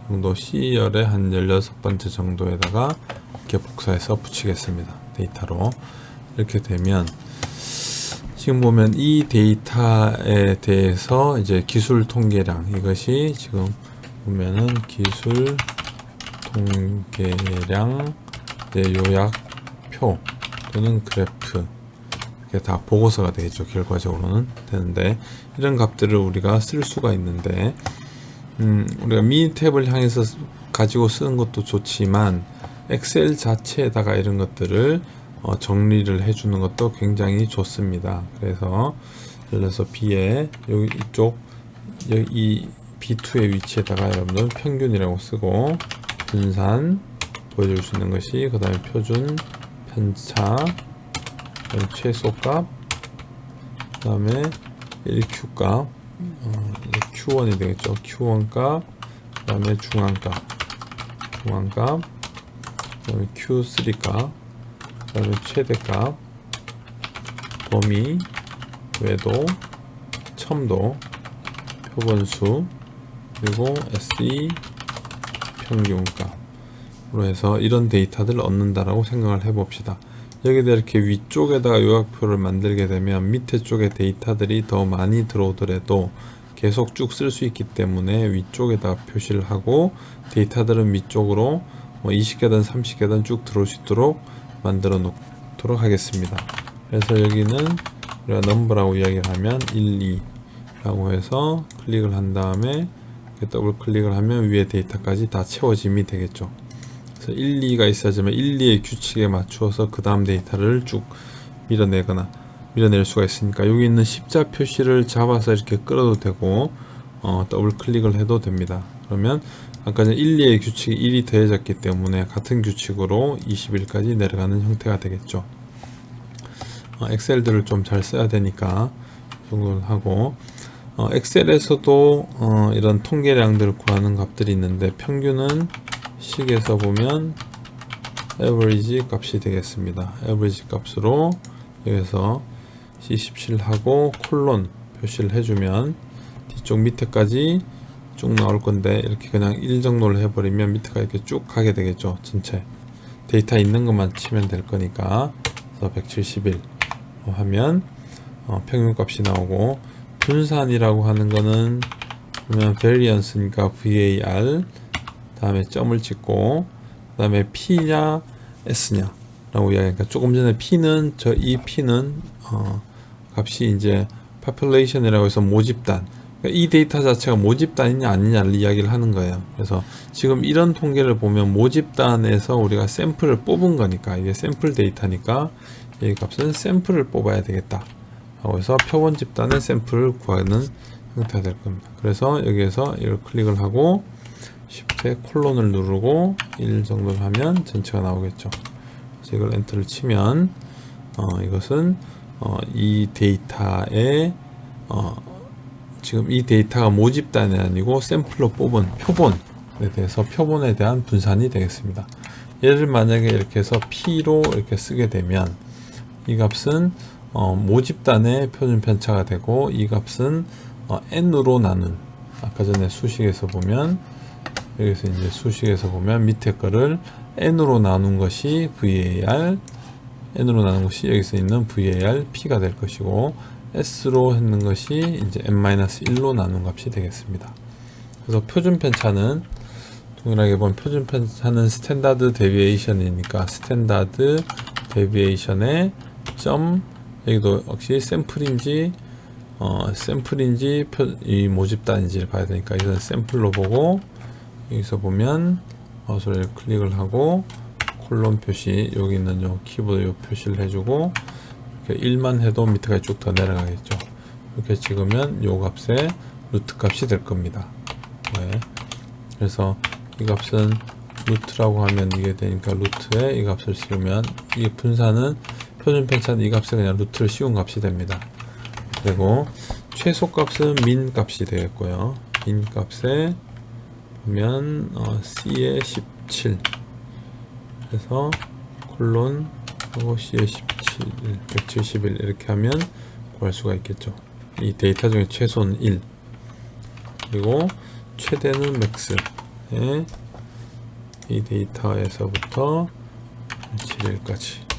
정도, C열의 한 16번째 정도에다가 이렇게 복사해서 붙이겠습니다. 데이터로. 이렇게 되면 지금 보면 이 데이터에 대해서 이제 기술 통계량, 이것이 지금 보면은 기술 통계량 요약표 또는 그래프, 이게 다 보고서가 되겠죠. 결과적으로는 되는데, 이런 값들을 우리가 쓸 수가 있는데, 우리가 미니 탭을 향해서 가지고 쓰는 것도 좋지만 엑셀 자체에다가 이런 것들을 정리를 해주는 것도 굉장히 좋습니다. 그래서 예를 들어서 B에 여기 이쪽 이 B2의 위치에다가 여러분들 평균이라고 쓰고, 분산 보여줄 수 있는 것이, 그 다음에 표준 편차, 최소값, 그 다음에 1Q값, Q1이 되겠죠. Q1값, 그 다음에 중앙값, 그 다음에 Q3값, 그 다음에 최대값, 범위, 외도, 첨도, 표본수, 그리고 SE 평균값으로 해서 이런 데이터들을 얻는다라고 생각을 해봅시다. 여기다 이렇게 위쪽에다가 요약표를 만들게 되면 밑에 쪽에 데이터들이 더 많이 들어오더라도 계속 쭉 쓸 수 있기 때문에 위쪽에다가 표시를 하고, 데이터들은 위쪽으로 20개든 30개든 쭉 들어올 수 있도록 만들어 놓도록 하겠습니다. 그래서 여기는 우리가 넘버라고 이야기를 하면 1, 2라고 해서 클릭을 한 다음에 더블 클릭을 하면 위에 데이터까지 다 채워짐이 되겠죠. 그래서 1, 2가 있어야지만 1, 2의 규칙에 맞추어서 그 다음 데이터를 쭉 밀어낼 수가 있으니까, 여기 있는 십자 표시를 잡아서 이렇게 끌어도 되고 더블 클릭을 해도 됩니다. 그러면 아까 전 1, 2의 규칙이 1이 더해졌기 때문에 같은 규칙으로 21까지 내려가는 형태가 되겠죠. 엑셀들을 좀 잘 써야 되니까 이 정도는 하고, 엑셀에서도 이런 통계량들을 구하는 값들이 있는데, 평균은 식에서 보면 average 값이 되겠습니다. average 값으로 여기서 C17하고 콜론 표시를 해주면 뒤쪽 밑에까지 쭉 나올 건데, 이렇게 그냥 1 정도를 해버리면 밑에가 이렇게 쭉 가게 되겠죠. 전체 데이터 있는 것만 치면 될 거니까. 그래서 171 하면 평균 값이 나오고, 분산이라고 하는 거는 그러면 variance니까 var 다음에 점을 찍고, 그 다음에 p냐 s냐 라고 이야기하니까, 조금 전에 p는 이 p는 값이 이제 population이라고 해서 모집단, 그러니까 이 데이터 자체가 모집단이냐 아니냐를 이야기를 하는 거예요. 그래서 지금 이런 통계를 보면 모집단에서 우리가 샘플을 뽑은 거니까, 이게 샘플 데이터니까 이 값은 샘플을 뽑아야 되겠다 라고 해서 표본 집단의 샘플을 구하는 형태가 될 겁니다. 그래서 여기에서 이걸 클릭을 하고 Shift에 콜론을 누르고 1 정도를 하면 전체가 나오겠죠. 그래서 이걸 엔터를 치면 이것은 이 데이터에 지금 이 데이터가 모집단이 아니고 샘플로 뽑은 표본에 대해서 표본에 대한 분산이 되겠습니다. 얘를 만약에 이렇게 해서 P로 이렇게 쓰게 되면 이 값은 모집단의 표준 편차가 되고, 이 값은 n으로 나눈, 아까 전에 수식에서 보면 여기서 이제 수식에서 보면 밑에 거를 n으로 나눈 것이 var, n으로 나눈 것이 여기서 있는 var p가 될 것이고, s로 했는 것이 이제 n-1로 나눈 값이 되겠습니다. 그래서 표준 편차는 동일하게 보면 표준 편차는 스탠다드 데비에이션이니까 스탠다드 데비에이션의 점, 여기도 역시 샘플인지 이 모집단인지를 봐야 되니까 이건 샘플로 보고, 여기서 보면 마우스를 클릭을 하고 콜론 표시, 여기 있는 요 키보드 요 표시를 해주고, 이렇게 1만 해도 밑에가 쭉 더 내려가겠죠. 이렇게 찍으면 요 값의 루트 값이 될 겁니다. 네. 그래서 이 값은 루트라고 하면 이게 되니까 루트에 이 값을 씌우면, 이 분산은 표준 편차는 이 값에 그냥 루트를 씌운 값이 됩니다. 그리고 최소 값은 민 값이 되겠고요. 민 값에 보면 C에 17, 그래서 콜론 하고 C에 17, 171 이렇게 하면 구할 수가 있겠죠. 이 데이터 중에 최소는 1, 그리고 최대는 맥스, 이 데이터에서부터 7일까지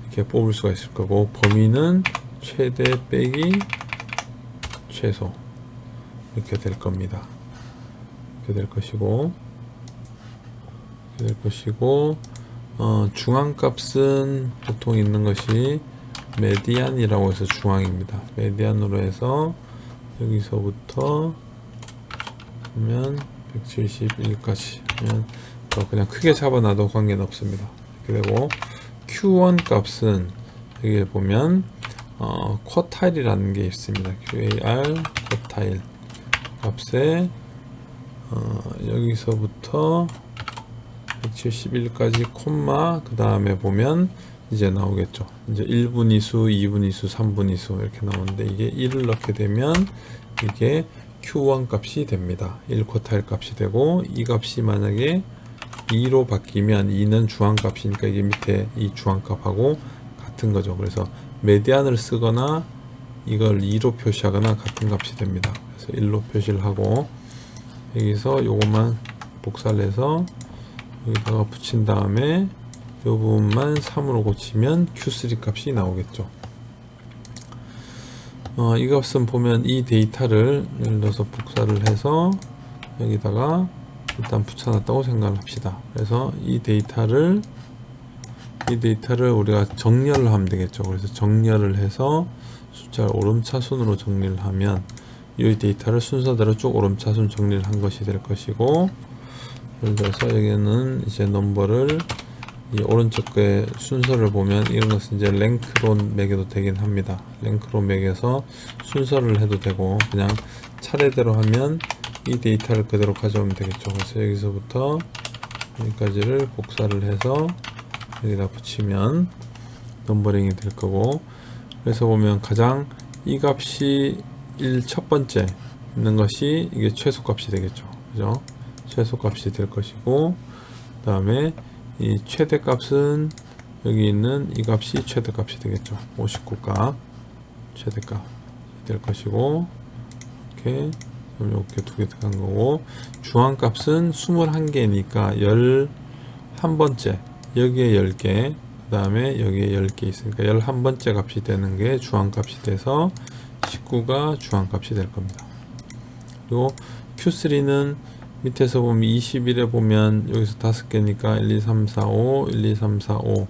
이렇게 뽑을 수가 있을 거고, 범위는 최대 빼기 최소 이렇게 될 겁니다. 이렇게 될 것이고, 중앙값은 보통 있는 것이 메디안이라고 해서 중앙입니다. 메디안으로 해서 여기서부터 보면 171까지 하면 그냥 크게 잡아놔도 관계는 없습니다. 이렇게 되고, Q1 값은 여기 보면 쿼타일이라는 게 있습니다. QAR 쿼타일 값에 여기서부터 171까지 콤마, 그 다음에 보면 이제 나오겠죠. 이제 1분위수, 2분위수, 3분위수 이렇게 나오는데, 이게 1을 넣게 되면 이게 Q1 값이 됩니다. 1쿼타일 값이 되고, 이 값이 만약에 2로 바뀌면 2는 중앙값이니까 이게 밑에 이 중앙값하고 같은 거죠. 그래서 메디안을 쓰거나 이걸 2로 표시하거나 같은 값이 됩니다. 그래서 1로 표시를 하고, 여기서 요것만 복사를 해서 여기다가 붙인 다음에 이 부분만 3으로 고치면 Q3 값이 나오겠죠. 이 값은 보면 이 데이터를 예를 들어서 복사를 해서 여기다가 일단 붙여놨다고 생각을 합시다. 그래서 이 데이터를 우리가 정렬을 하면 되겠죠. 그래서 정렬을 해서 숫자를 오름차순으로 정리를 하면 이 데이터를 순서대로 쭉 오름차순 정리를 한 것이 될 것이고, 예를 들어서 여기는 이제 넘버를 이 오른쪽 의 순서를 보면 이런 것은 이제 랭크로 매겨도 되긴 합니다. 랭크로 매겨서 순서를 해도 되고, 그냥 차례대로 하면 이 데이터를 그대로 가져오면 되겠죠. 그래서 여기서부터 여기까지를 복사를 해서 여기다 붙이면 넘버링이 될 거고, 그래서 보면 가장 이 값이 첫 번째 있는 것이 이게 최소값이 되겠죠. 그죠? 최소값이 될 것이고, 그 다음에 이 최대값은 여기 있는 이 값이 최대값이 되겠죠. 59값 최대값 될 것이고, 이렇게 두 개 들어간 거고, 중앙값은 21개니까 11번째 여기에 10개, 그 다음에 여기에 10개 있으니까 11번째 값이 되는 게 중앙값이 돼서 19가 중앙값이 될 겁니다. 그리고 Q3는 밑에서 보면 21에 보면 여기서 5개니까 1, 2, 3, 4, 5, 1, 2, 3, 4, 5.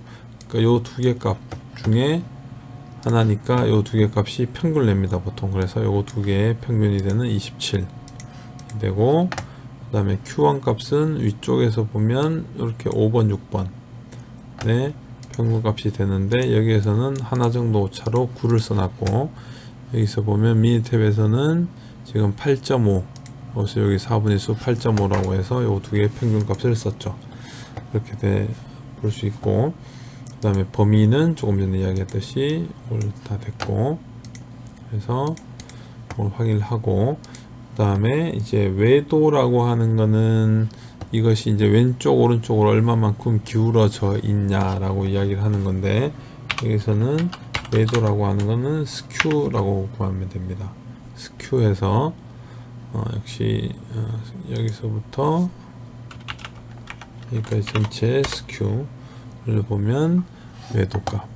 그러니까 요 두 개 값 중에 하나니까 요 두 개 값이 평균을 냅니다, 보통. 그래서 요거 두 개의 평균이 되는 27 되고, 그 다음에 Q1 값은 위쪽에서 보면 이렇게 5번, 6번 네, 평균 값이 되는데, 여기에서는 하나 정도 오차로 9를 써놨고, 여기서 보면 미니 탭에서는 지금 8.5, 그래서 여기 4분의 수 8.5라고 해서 요 두 개의 평균 값을 썼죠. 이렇게 볼 수 있고, 그 다음에 범위는 조금 전에 이야기했듯이 다 됐고, 그래서 확인을 하고, 그 다음에 이제 외도라고 하는 거는 이것이 이제 왼쪽 오른쪽으로 얼마만큼 기울어져 있냐라고 이야기를 하는 건데, 여기서는 외도라고 하는 거는 스큐라고 구하면 됩니다. 스큐해서 역시 여기서부터 여기까지 전체 스큐를 보면 외도값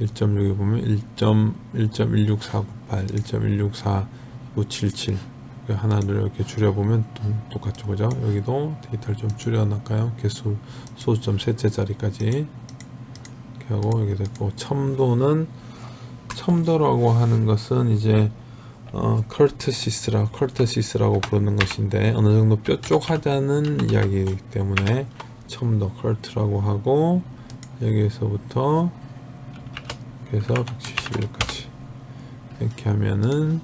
1.6에 보면 1.164998, 1.164977 하나를 이렇게 줄여보면 똑같죠, 그죠? 여기도 데이터를 좀 줄여놨까요? 개수 소수점 셋째 자리까지 이렇게 하고, 여기 됐고, 첨도라고 하는 것은 이제 커트시스라고 부르는 것인데, 어느 정도 뾰족하다는 이야기이기 때문에 첨도 커트라고 하고, 여기에서부터 그래서 171까지 이렇게 하면은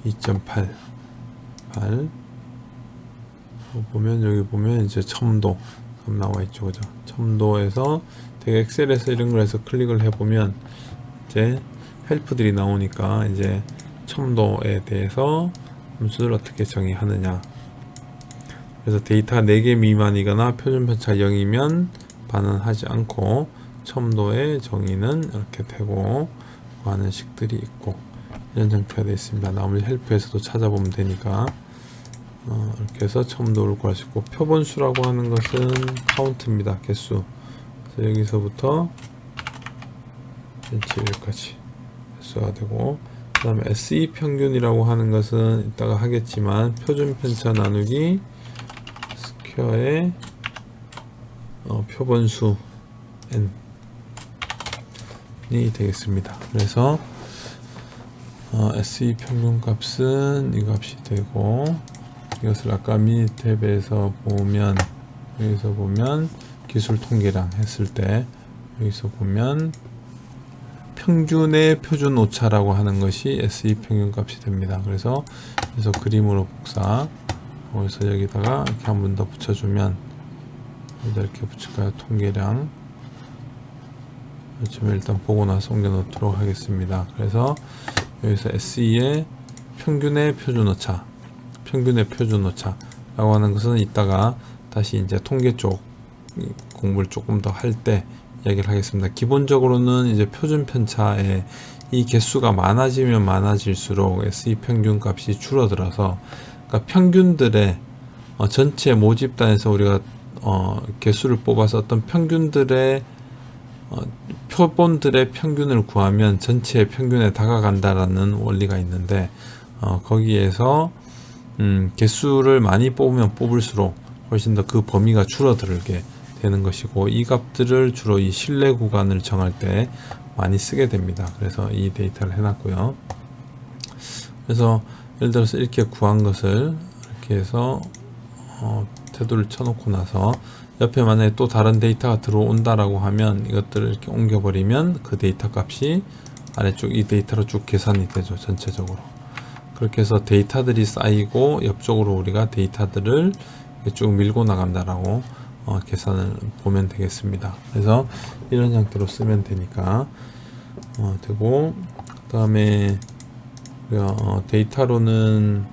2.8 보면, 여기 보면 이제 첨도 나와 있죠, 그죠? 첨도에서 되게 엑셀에서 이런 걸 해서 클릭을 해보면 이제 헬프들이 나오니까 이제 첨도에 대해서 함수를 어떻게 정의하느냐. 그래서 데이터가 4개 미만이거나 표준 편차 0이면 반환하지 않고, 첨도의 정의는 이렇게 되고 하는 식들이 있고, 이런 형태가 되어 있습니다. 나머지 헬프에서도 찾아보면 되니까 이렇게 해서 첨도를 구할 수 있고, 표본수라고 하는 것은 카운트입니다. 개수. 그래서 여기서부터 여기까지 개수가 되고, 그 다음에 SE 평균이라고 하는 것은 이따가 하겠지만 표준 편차 나누기 스퀘어의 표본수 n이 되겠습니다. 그래서 SE 평균 값은 이 값이 되고, 이것을 아까 미니 탭에서 보면, 여기서 보면 기술 통계량 했을 때 여기서 보면 평균의 표준 오차라고 하는 것이 SE 평균 값이 됩니다. 그래서 그림으로 복사, 그래서 여기다가 이렇게 한 번 더 붙여주면, 여기다 이렇게 붙일까요? 통계량. 지금 일단 보고 나서 옮겨 놓도록 하겠습니다. 그래서 여기서 SE의 평균의 표준 오차, 라고 하는 것은 이따가 다시 이제 통계 쪽 공부를 조금 더 할 때 이야기를 하겠습니다. 기본적으로는 이제 표준 편차에 이 개수가 많아지면 많아질수록 SE 평균 값이 줄어들어서, 그러니까 평균들의 전체 모집단에서 우리가 개수를 뽑아서 어떤 평균들의 표본들의 평균을 구하면 전체의 평균에 다가간다라는 원리가 있는데, 거기에서 개수를 많이 뽑으면 뽑을수록 훨씬 더 그 범위가 줄어들게 되는 것이고, 이 값들을 주로 이 신뢰 구간을 정할 때 많이 쓰게 됩니다. 그래서 이 데이터를 해놨고요. 그래서 예를 들어서 이렇게 구한 것을 이렇게 해서 태도를 쳐놓고 나서 옆에 만약에 또 다른 데이터가 들어온다라고 하면 이것들을 이렇게 옮겨버리면 그 데이터 값이 아래쪽 이 데이터로 쭉 계산이 되죠, 전체적으로. 그렇게 해서 데이터들이 쌓이고 옆쪽으로 우리가 데이터들을 쭉 밀고 나간다라고 계산을 보면 되겠습니다. 그래서 이런 형태로 쓰면 되니까 되고, 그 다음에 우리가 데이터로는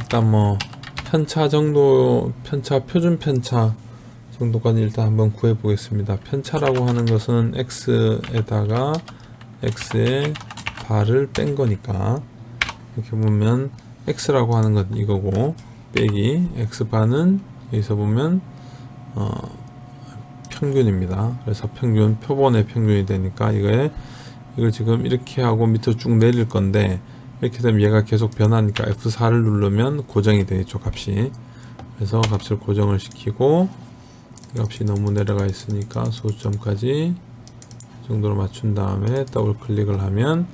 일단 뭐 편차 정도, 표준 편차 정도까지 일단 한번 구해 보겠습니다. 편차라고 하는 것은 x에다가 x의 bar을 뺀 거니까, 이렇게 보면 x라고 하는 건 이거고 빼기 xbar은 여기서 보면 평균입니다. 그래서 평균, 표본의 평균이 되니까 이걸 지금 이렇게 하고 밑으로 쭉 내릴 건데, 이렇게 되면 얘가 계속 변하니까 F4를 누르면 고정이 되겠죠, 값이. 그래서 값을 고정을 시키고, 값이 너무 내려가 있으니까 소수점까지 이 정도로 맞춘 다음에 더블 클릭을 하면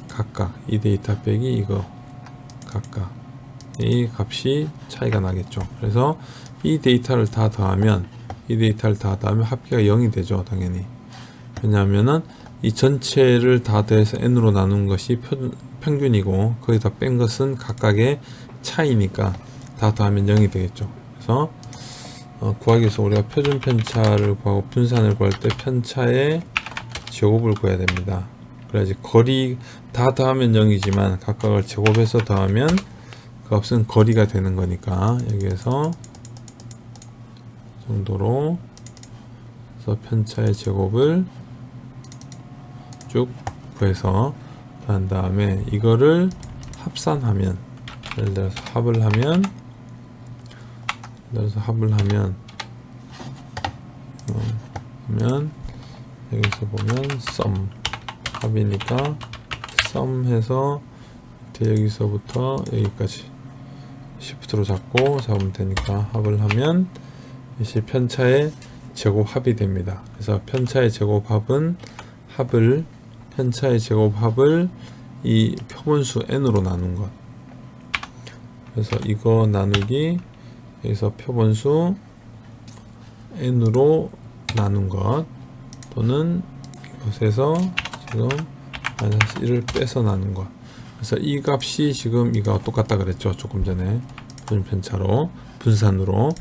각각 이 데이터 빼기 이거 각각 이 값이 차이가 나겠죠. 그래서 이 데이터를 다 더하면 합계가 0이 되죠, 당연히. 왜냐하면은 이 전체를 다 더해서 n으로 나눈 것이 평균이고, 거기다 뺀 것은 각각의 차이니까 다 더하면 0이 되겠죠. 그래서 구하기 위해서 우리가 표준 편차를 구하고 분산을 구할 때 편차의 제곱을 구해야 됩니다. 그래야지 거리 다 더하면 0이지만 각각을 제곱해서 더하면 그 값은 거리가 되는 거니까, 여기에서 정도로 그래서 편차의 제곱을 쭉 구해서 한 다음에 이거를 합산하면, 예를 들어서 합을 하면 여기서 보면 sum 합이니까 sum 해서 여기서부터 여기까지 shift로 잡으면 되니까 합을 하면 이것이 편차의 제곱 합이 됩니다. 그래서 편차의 제곱 합은 편차의 제곱 합을 이 표본수 n으로 나눈 것. 그래서 이거 나누기 여기서 표본수 n으로 나눈 것, 또는 이것에서 지금 마이너스 1을 빼서 나눈 것. 그래서 이 값이 지금 이거 똑같다 그랬죠, 조금 전에. 표준 편차로 분산으로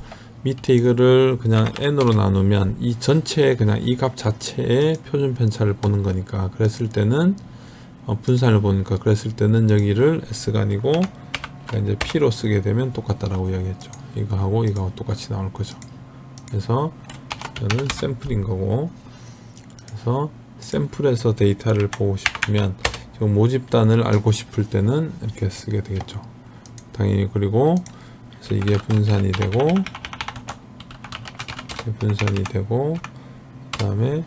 밑에 이거를 그냥 n으로 나누면 이 전체에 그냥 이 값 자체의 표준 편차를 보는 거니까, 그랬을 때는 분산을 보니까, 그랬을 때는 여기를 s가 아니고 이제 p로 쓰게 되면 똑같다라고 이야기했죠. 이거하고 이거하고 똑같이 나올 거죠. 그래서 이거는 샘플인 거고, 그래서 샘플에서 데이터를 보고 싶으면 지금 모집단을 알고 싶을 때는 이렇게 쓰게 되겠죠. 당연히. 그리고 그래서 이게 분산이 되고 그 다음에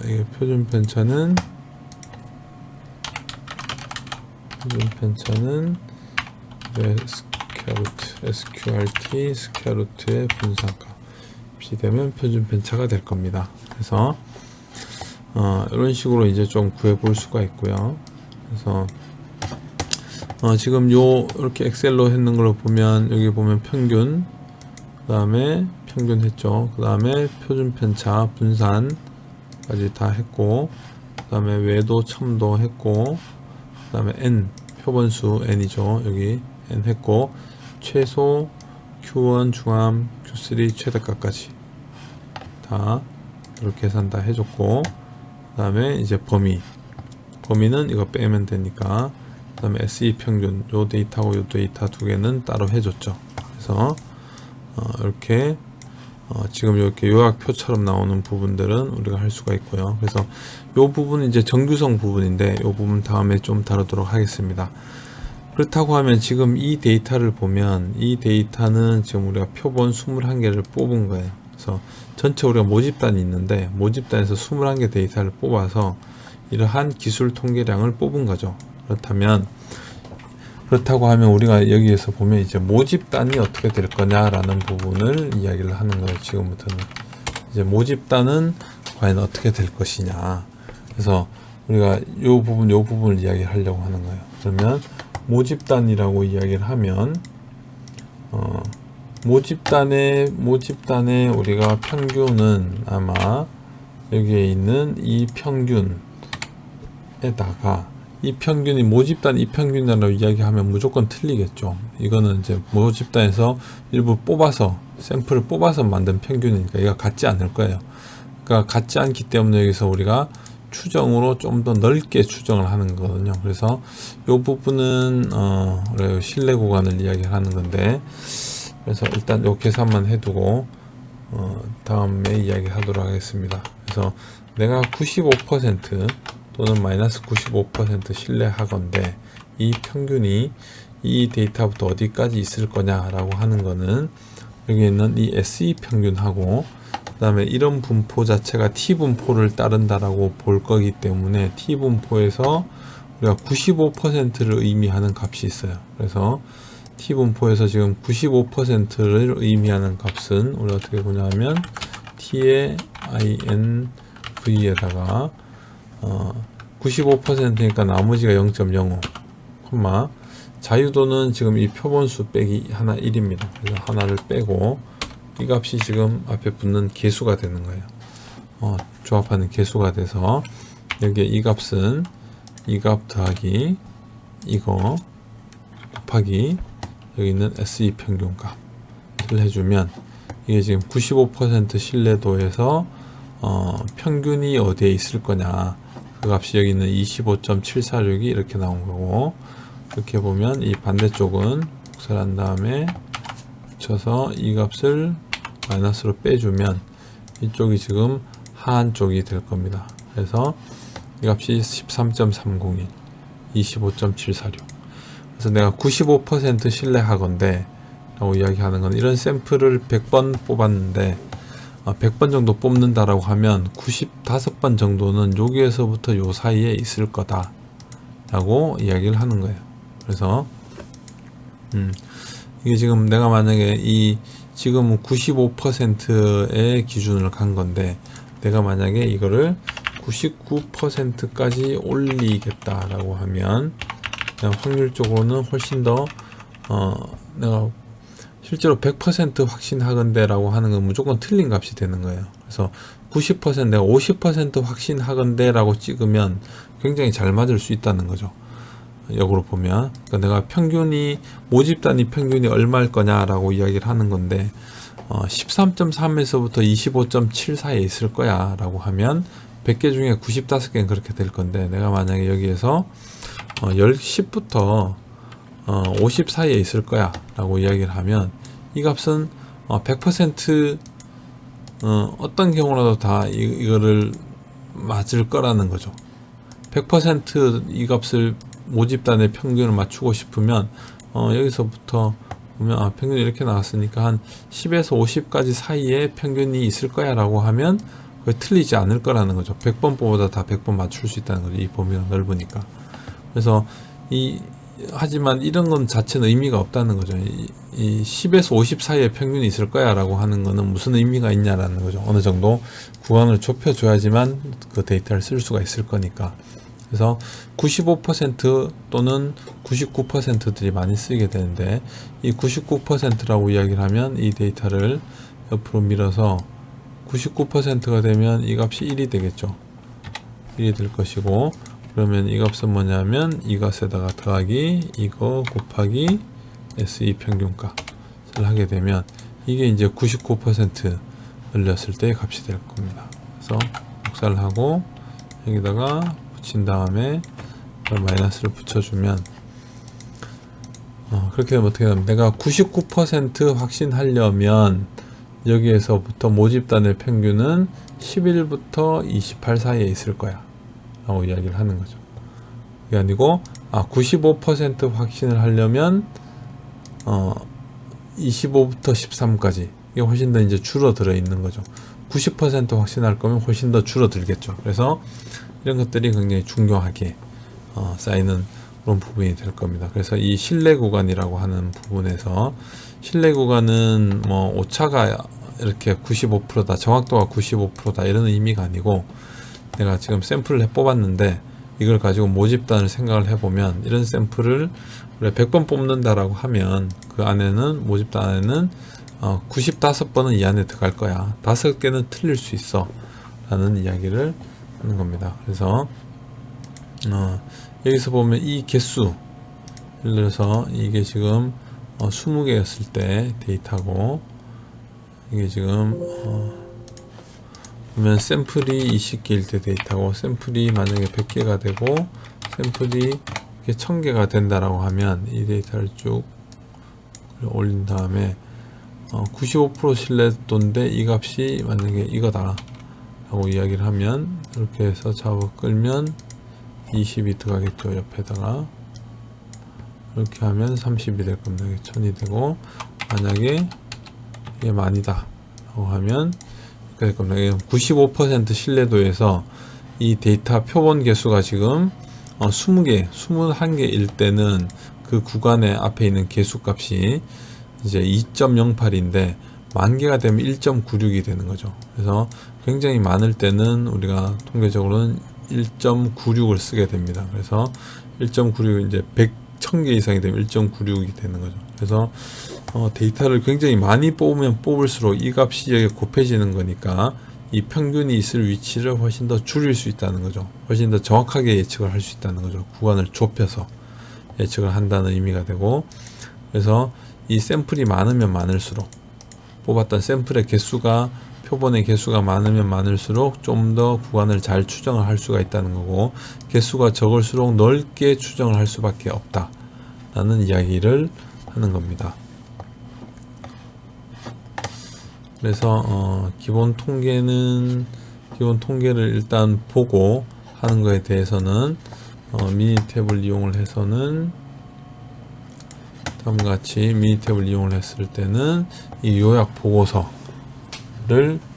이게 표준 편차는 스퀘어루트의 분산값이 되면 표준 편차가 될 겁니다. 그래서 이런 식으로 이제 좀 구해 볼 수가 있고요. 그래서 지금 이렇게 엑셀로 했는 걸 보면, 여기 보면 평균, 그 다음에 평균 했죠. 그 다음에 표준 편차 분산까지 다 했고, 그 다음에 외도 첨도 했고, 그 다음에 n 표본수 n이죠. 여기 n 했고, 최소 q1 중함 q3 최대값까지 다 이렇게 계산 다 해줬고, 그 다음에 이제 범위는 이거 빼면 되니까, 그 다음에 SE 평균, 요 데이터하고 요 데이터 두 개는 따로 해줬죠. 그래서 이렇게 지금 이렇게 요약표처럼 나오는 부분들은 우리가 할 수가 있고요. 그래서 요 부분은 이제 정규성 부분인데, 요 부분 다음에 좀 다루도록 하겠습니다. 그렇다고 하면 지금 이 데이터를 보면, 이 데이터는 지금 우리가 표본 21개를 뽑은 거예요. 그래서 전체 우리가 모집단이 있는데, 모집단에서 21개 데이터를 뽑아서 이러한 기술 통계량을 뽑은 거죠. 그렇다고 하면 우리가 여기에서 보면 이제 모집단이 어떻게 될 거냐라는 부분을 이야기를 하는 거예요. 지금부터는 이제 모집단은 과연 어떻게 될 것이냐. 그래서 우리가 요 부분을 이야기하려고 하는 거예요. 그러면 모집단이라고 이야기를 하면 모집단의 우리가 평균은 아마 여기에 있는 이 평균에다가 이 평균이 모집단 이 평균이라고 이야기하면 무조건 틀리겠죠. 이거는 이제 모집단에서 일부 뽑아서 샘플을 뽑아서 만든 평균이니까 이거 같지 않을 거예요. 그러니까 같지 않기 때문에 여기서 우리가 추정으로 좀 더 넓게 추정을 하는 거거든요. 그래서 이 부분은 신뢰 구간을 이야기하는 건데, 그래서 일단 요 계산만 해두고 다음에 이야기하도록 하겠습니다. 그래서 내가 95% 또는 마이너스 95% 신뢰하건대 이 평균이 이 데이터부터 어디까지 있을 거냐라고 하는 거는 여기 있는 이 SE 평균하고 그 다음에 이런 분포 자체가 T분포를 따른다라고 볼 거기 때문에 T분포에서 우리가 95%를 의미하는 값이 있어요. 그래서 T분포에서 지금 95%를 의미하는 값은 우리가 어떻게 보냐면 T의 INV에다가 95%니까 나머지가 0.05, 자유도는 지금 이 표본수 빼기 하나 1입니다. 그래서 하나를 빼고 이 값이 지금 앞에 붙는 개수가 되는 거예요. 조합하는 개수가 돼서 여기에 이 값은 이 값 더하기 이거 곱하기 여기 있는 SE 평균 값을 해주면 이게 지금 95% 신뢰도에서 평균이 어디에 있을 거냐, 그 값이 여기 있는 25.746이 이렇게 나온 거고, 이렇게 보면 이 반대쪽은 복사한 다음에 붙여서 이 값을 마이너스로 빼주면 이쪽이 지금 하한 쪽이 될 겁니다. 그래서 이 값이 13.301, 25.746. 그래서 내가 95% 신뢰하건대 라고 이야기하는 건 이런 샘플을 100번 뽑았는데 100번 정도 뽑는다라고 하면 95번 정도는 여기에서부터 요 사이에 있을 거다 라고 이야기를 하는 거예요. 그래서 이게 지금 내가 만약에 지금 95%의 기준을 간 건데 내가 만약에 이거를 99%까지 올리겠다라고 하면 확률적으로는 훨씬 더 내가 실제로 100% 확신하건대 라고 하는 건 무조건 틀린 값이 되는 거예요. 그래서 90% 내가 50% 확신하건대 라고 찍으면 굉장히 잘 맞을 수 있다는 거죠. 역으로 보면 그러니까 내가 평균이 모집단위 평균이 얼마일 거냐 라고 이야기를 하는 건데 13.3에서부터 25.7 사이에 있을 거야 라고 하면 100개 중에 95개는 그렇게 될 건데, 내가 만약에 여기에서 10부터 50 사이에 있을 거야 라고 이야기를 하면 이 값은 100% 어떤 경우라도 다 이거를 맞을 거라는 거죠. 100% 이 값을 모집단의 평균을 맞추고 싶으면 여기서부터 보면 평균이 이렇게 나왔으니까 한 10에서 50까지 사이에 평균이 있을 거야 라고 하면 그게 틀리지 않을 거라는 거죠. 100번 뽑아도 다 100번 맞출 수 있다는 거죠. 이 범위가 넓으니까. 그래서 하지만 이런 건 자체는 의미가 없다는 거죠. 이 10에서 50 사이에 평균이 있을 거야 라고 하는 거는 무슨 의미가 있냐라는 거죠. 어느 정도 구간을 좁혀줘야지만 그 데이터를 쓸 수가 있을 거니까. 그래서 95% 또는 99%들이 많이 쓰게 되는데, 이 99%라고 이야기를 하면 이 데이터를 옆으로 밀어서 99%가 되면 이 값이 1이 되겠죠. 1이 될 것이고, 그러면 이 값은 뭐냐면 이 값에다가 더하기 이거 곱하기 SE 평균값을 하게 되면 이게 이제 99% 열렸을 때의 값이 될 겁니다. 그래서 복사를 하고 여기다가 붙인 다음에 마이너스를 붙여주면 그렇게 되면 어떻게 되냐면 내가 99% 확신하려면 여기에서부터 모집단의 평균은 11부터 28 사이에 있을 거야 라고 이야기를 하는 거죠. 이게 아니고 95% 확신을 하려면 25부터 13까지 이게 훨씬 더 이제 줄어들어 있는 거죠. 90% 확신할 거면 훨씬 더 줄어들겠죠. 그래서 이런 것들이 굉장히 중요하게 쌓이는 그런 부분이 될 겁니다. 그래서 이 신뢰 구간이라고 하는 부분에서 신뢰 구간은 뭐 오차가 이렇게 95%다, 정확도가 95%다 이런 의미가 아니고, 내가 지금 샘플을 뽑았는데 이걸 가지고 모집단을 생각을 해보면 이런 샘플을 100번 뽑는다라고 하면 그 안에는 모집단 안에는 95번은 이 안에 들어갈 거야. 5개는 틀릴 수 있어 라는 이야기를 하는 겁니다. 그래서 여기서 보면 이 개수, 예를 들어서 이게 지금 20개였을 때 데이터고, 이게 지금 보면 샘플이 20개일 때 데이터고, 샘플이 만약에 100개가 되고 샘플이 1000개가 된다라고 하면 이 데이터를 쭉 올린 다음에 95% 신뢰도인데 이 값이 만약에 이거다 라고 이야기를 하면, 이렇게 해서 잡아 끌면 20이 들어가겠죠. 옆에다가 이렇게 하면 30이 될 겁니다. 1000이 되고, 만약에 이게 만이다 라고 하면 이렇게 될 겁니다. 95% 신뢰도에서 이 데이터 표본 개수가 지금 20개, 21개일 때는 그 구간의 앞에 있는 개수 값이 이제 2.08인데 만개가 되면 1.96이 되는 거죠. 그래서 굉장히 많을 때는 우리가 통계적으로는 1.96을 쓰게 됩니다. 그래서 1.96 이제 1000개 이상이 되면 1.96이 되는 거죠. 그래서 데이터를 굉장히 많이 뽑으면 뽑을수록 이 값이 여기 곱해지는 거니까 이 평균이 있을 위치를 훨씬 더 줄일 수 있다는 거죠. 훨씬 더 정확하게 예측을 할 수 있다는 거죠. 구간을 좁혀서 예측을 한다는 의미가 되고, 그래서 이 샘플이 많으면 많을수록, 뽑았던 샘플의 개수가, 표본의 개수가 많으면 많을수록 좀 더 구간을 잘 추정을 할 수가 있다는 거고, 개수가 적을수록 넓게 추정을 할 수밖에 없다 라는 이야기를 하는 겁니다. 그래서 기본 통계를 일단 보고 하는 거에 대해서는 미니탭을 이용을 해서는 다음과 같이 미니탭을 이용을 했을 때는 이 요약 보고서를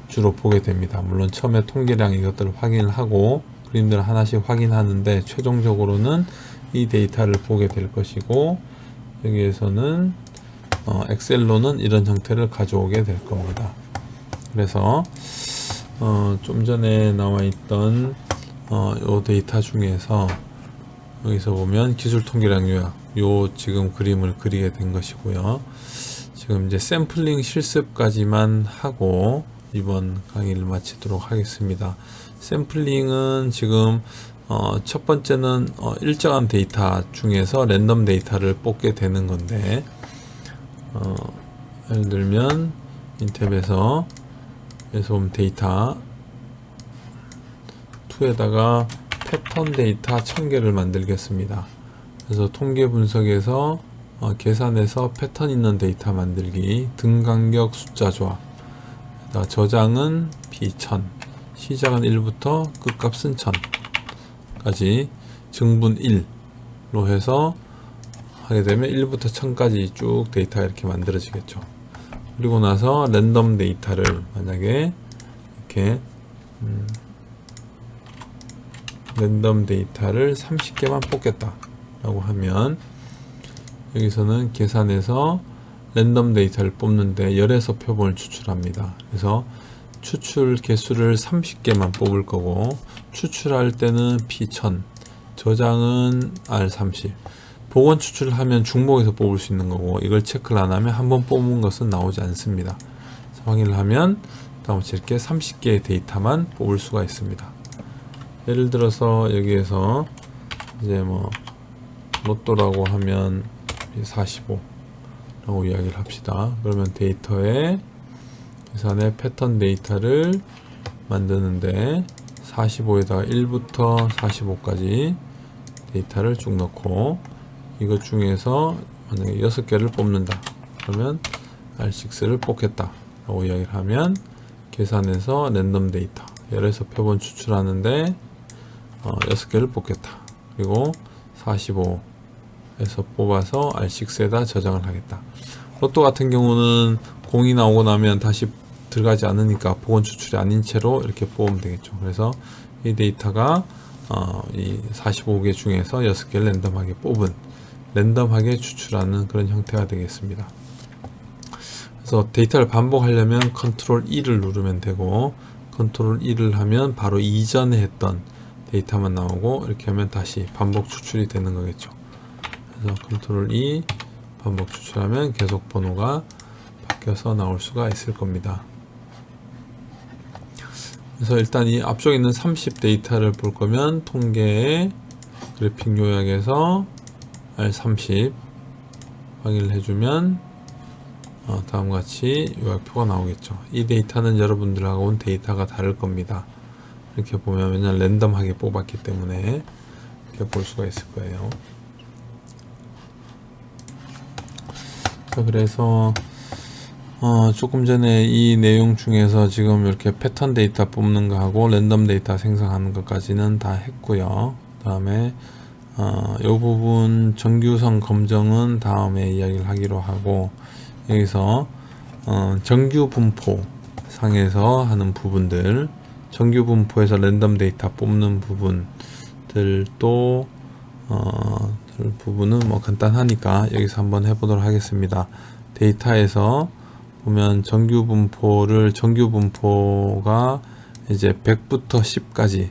주로 보게 됩니다. 물론 처음에 통계량 이것들을 확인을 하고 그림들을 하나씩 확인하는데, 최종적으로는 이 데이터를 보게 될 것이고, 여기에서는 엑셀로는 이런 형태를 가져오게 될 겁니다. 그래서 좀 전에 나와 있던 요 데이터 중에서 여기서 보면 기술 통계량 요약, 요 지금 그림을 그리게 된 것이고요. 지금 이제 샘플링 실습까지만 하고 이번 강의를 마치도록 하겠습니다. 샘플링은 지금 첫 번째는 일정한 데이터 중에서 랜덤 데이터를 뽑게 되는 건데, 예를 들면 인탭에서 보면 데이터 2에다가 패턴 데이터 1000개를 만들겠습니다. 그래서 통계 분석에서 계산해서 패턴 있는 데이터 만들기, 등간격 숫자 조합, 저장은 B1000, 시작은 1부터 끝값은 1000까지 증분 1로 해서 하게 되면 1부터 1000까지 쭉 데이터가 이렇게 만들어지겠죠. 그리고 나서 랜덤 데이터를 만약에 이렇게 랜덤 데이터를 30개만 뽑겠다 라고 하면, 여기서는 계산해서 랜덤 데이터를 뽑는데 열에서 표본을 추출합니다. 그래서 추출 개수를 30개만 뽑을 거고, 추출할 때는 P1000, 저장은 R30, 복원 추출을 하면 중복해서 뽑을 수 있는 거고, 이걸 체크를 안 하면 한번 뽑은 것은 나오지 않습니다. 확인을 하면 다음같이 이렇게 30개의 데이터만 뽑을 수가 있습니다. 예를 들어서 여기에서 이제 로또라고 하면 45라고 이야기를 합시다. 그러면 데이터에 계산의 패턴 데이터를 만드는데 45에다가 1부터 45까지 데이터를 쭉 넣고, 이것 중에서 만약에 6개를 뽑는다 그러면 R6를 뽑겠다 라고 이야기를 하면, 계산해서 랜덤 데이터 열에서 표본 추출하는데 6개를 뽑겠다, 그리고 45에서 뽑아서 R6에다 저장을 하겠다. 로또 같은 경우는 공이 나오고 나면 다시 들어가지 않으니까 복원 추출이 아닌 채로 이렇게 뽑으면 되겠죠. 그래서 이 데이터가 이 45개 중에서 6개를 랜덤하게 뽑은, 랜덤하게 추출하는 그런 형태가 되겠습니다. 그래서 데이터를 반복하려면 컨트롤 E를 누르면 되고, 컨트롤 E를 하면 바로 이전에 했던 데이터만 나오고, 이렇게 하면 다시 반복 추출이 되는 거겠죠. 그래서 컨트롤 E 반복 추출하면 계속 번호가 바뀌어서 나올 수가 있을 겁니다. 그래서 일단 이 앞쪽에 있는 30 데이터를 볼 거면 통계에 그래픽 요약에서 R30 확인을 해주면 다음과 같이 요약표가 나오겠죠. 이 데이터는 여러분들하고 온 데이터가 다를 겁니다. 이렇게 보면 왜냐면 랜덤하게 뽑았기 때문에 이렇게 볼 수가 있을 거예요. 자, 그래서 조금 전에 이 내용 중에서 지금 이렇게 패턴 데이터 뽑는 거하고 랜덤 데이터 생성하는 것까지는 다 했고요. 그 다음에 이 부분 정규성 검정은 다음에 이야기를 하기로 하고, 여기서 정규 분포 상에서 하는 부분들, 정규 분포에서 랜덤 데이터 뽑는 부분들도 부분은 뭐 간단하니까 여기서 한번 해보도록 하겠습니다. 데이터에서 보면 정규 분포가 이제 100부터 10까지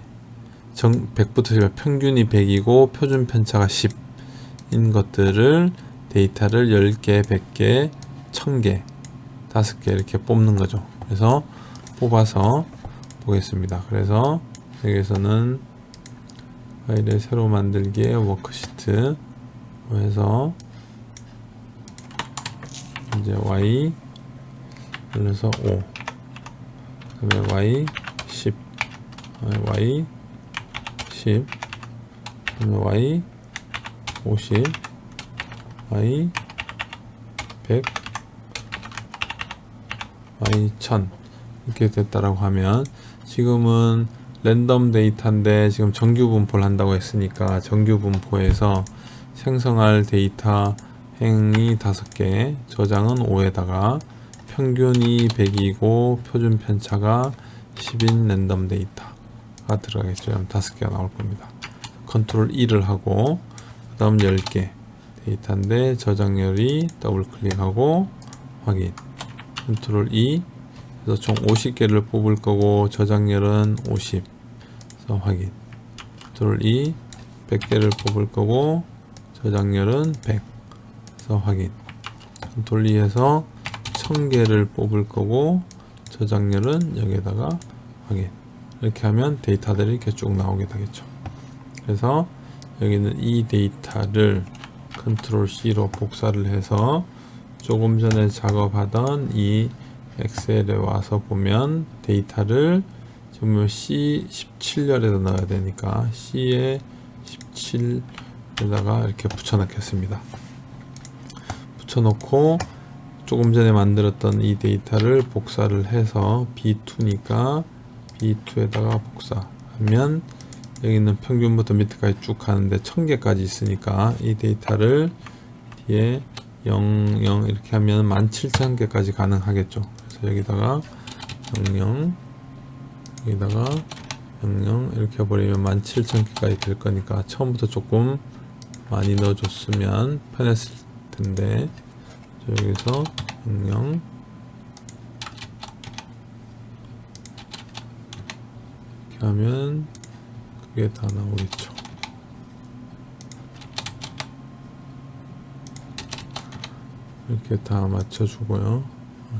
100부터 10 평균이 100이고 표준 편차가 10인 것들을 데이터를 10개, 100개, 1000개, 5개 이렇게 뽑는 거죠. 그래서 뽑아서 보겠습니다. 그래서 여기서는 파일을 새로 만들기에 워크시트 해서 이제 Y 눌러서 5, 그 다음에 Y 10, Y 10, 그 다음에 Y 50, Y 100, Y 1000 이렇게 됐다라고 하면, 지금은 랜덤 데이터인데 지금 정규 분포를 한다고 했으니까 정규 분포에서 생성할 데이터 행이 5개, 저장은 5에다가 평균이 100이고 표준 편차가 10인 랜덤 데이터가 들어가겠죠. 5개가 나올 겁니다. 컨트롤 2를 하고 그 다음 10개 데이터인데 저장열이 더블 클릭하고 확인, 컨트롤 2, 그래서 총 50개를 뽑을 거고 저장열은 50, 그래서 확인, 컨트롤 2, 100개를 뽑을 거고 저장열은 100, 그래서 확인, 컨트롤 2에서 1000개를 뽑을 거고 저장열은 여기에다가 확인. 이렇게 하면 데이터들이 이렇게 쭉 나오게 되겠죠. 그래서 여기는 이 데이터를 컨트롤 C로 복사를 해서 조금 전에 작업하던 이 엑셀에 와서 보면 데이터를 지금 C 17열에다 넣어야 되니까 C에 17에다가 이렇게 붙여 넣겠습니다. 붙여 놓고 조금 전에 만들었던 이 데이터를 복사를 해서 B2니까 B2에다가 복사하면 여기 있는 평균부터 밑에까지 쭉 가는데 1000개까지 있으니까 이 데이터를 뒤에 0, 0 이렇게 하면 17000개까지 가능하겠죠. 그래서 여기다가 00, 여기다가 00 이렇게 해버리면 17000개까지 될 거니까 처음부터 조금 많이 넣어줬으면 편했을 텐데, 여기서 00 이렇게 하면 그게 다 나오겠죠. 이렇게 다 맞춰주고요.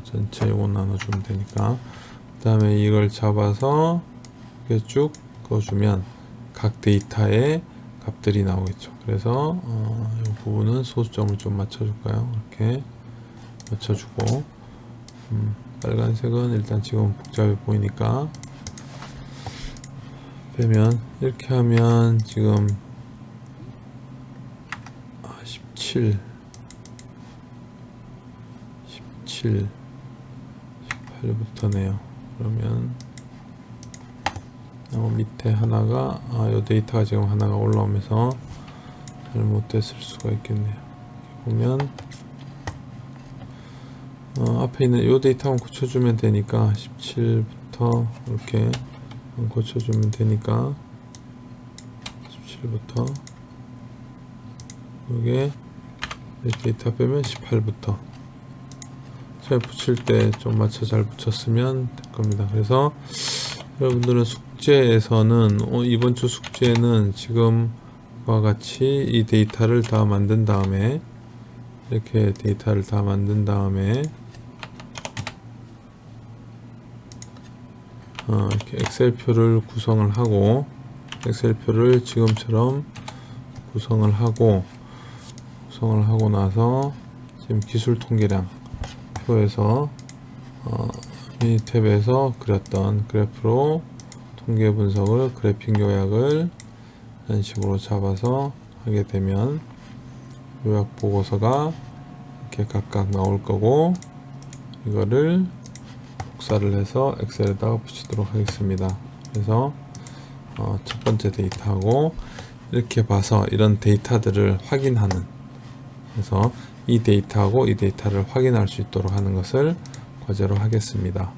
전체 요거 나눠주면 되니까. 그 다음에 이걸 잡아서 이렇게 쭉 그어주면 각 데이터의 값들이 나오겠죠. 그래서 이 부분은 소수점을 좀 맞춰줄까요? 이렇게 맞춰주고, 빨간색은 일단 지금 복잡해 보이니까 빼면, 이렇게 하면 지금 17, 18부터네요. 그러면 밑에 하나가 요 데이터가 지금 하나가 올라오면서 잘못됐을 수가 있겠네요. 보면 앞에 있는 요 데이터만 고쳐주면 되니까 17부터 이렇게 고쳐주면 되니까 17부터 이게 데이터 빼면 18부터 잘 붙일 때 좀 맞춰 잘 붙였으면 될 겁니다. 그래서 여러분들은 숙제에서는 이번 주 숙제는 지금과 같이 이 데이터를 다 만든 다음에 이렇게 데이터를 다 만든 다음에 이렇게 엑셀표를 구성을 하고 엑셀표를 지금처럼 구성을 하고 나서 지금 기술 통계량 표에서 미니 탭에서 그렸던 그래프로 통계 분석을 그래픽 요약을 이런 식으로 잡아서 하게 되면 요약 보고서가 이렇게 각각 나올 거고, 이거를 복사를 해서 엑셀에다가 붙이도록 하겠습니다. 그래서 첫 번째 데이터하고 이렇게 봐서 이런 데이터들을 확인하는, 그래서 이 데이터하고 이 데이터를 확인할 수 있도록 하는 것을 과제로 하겠습니다.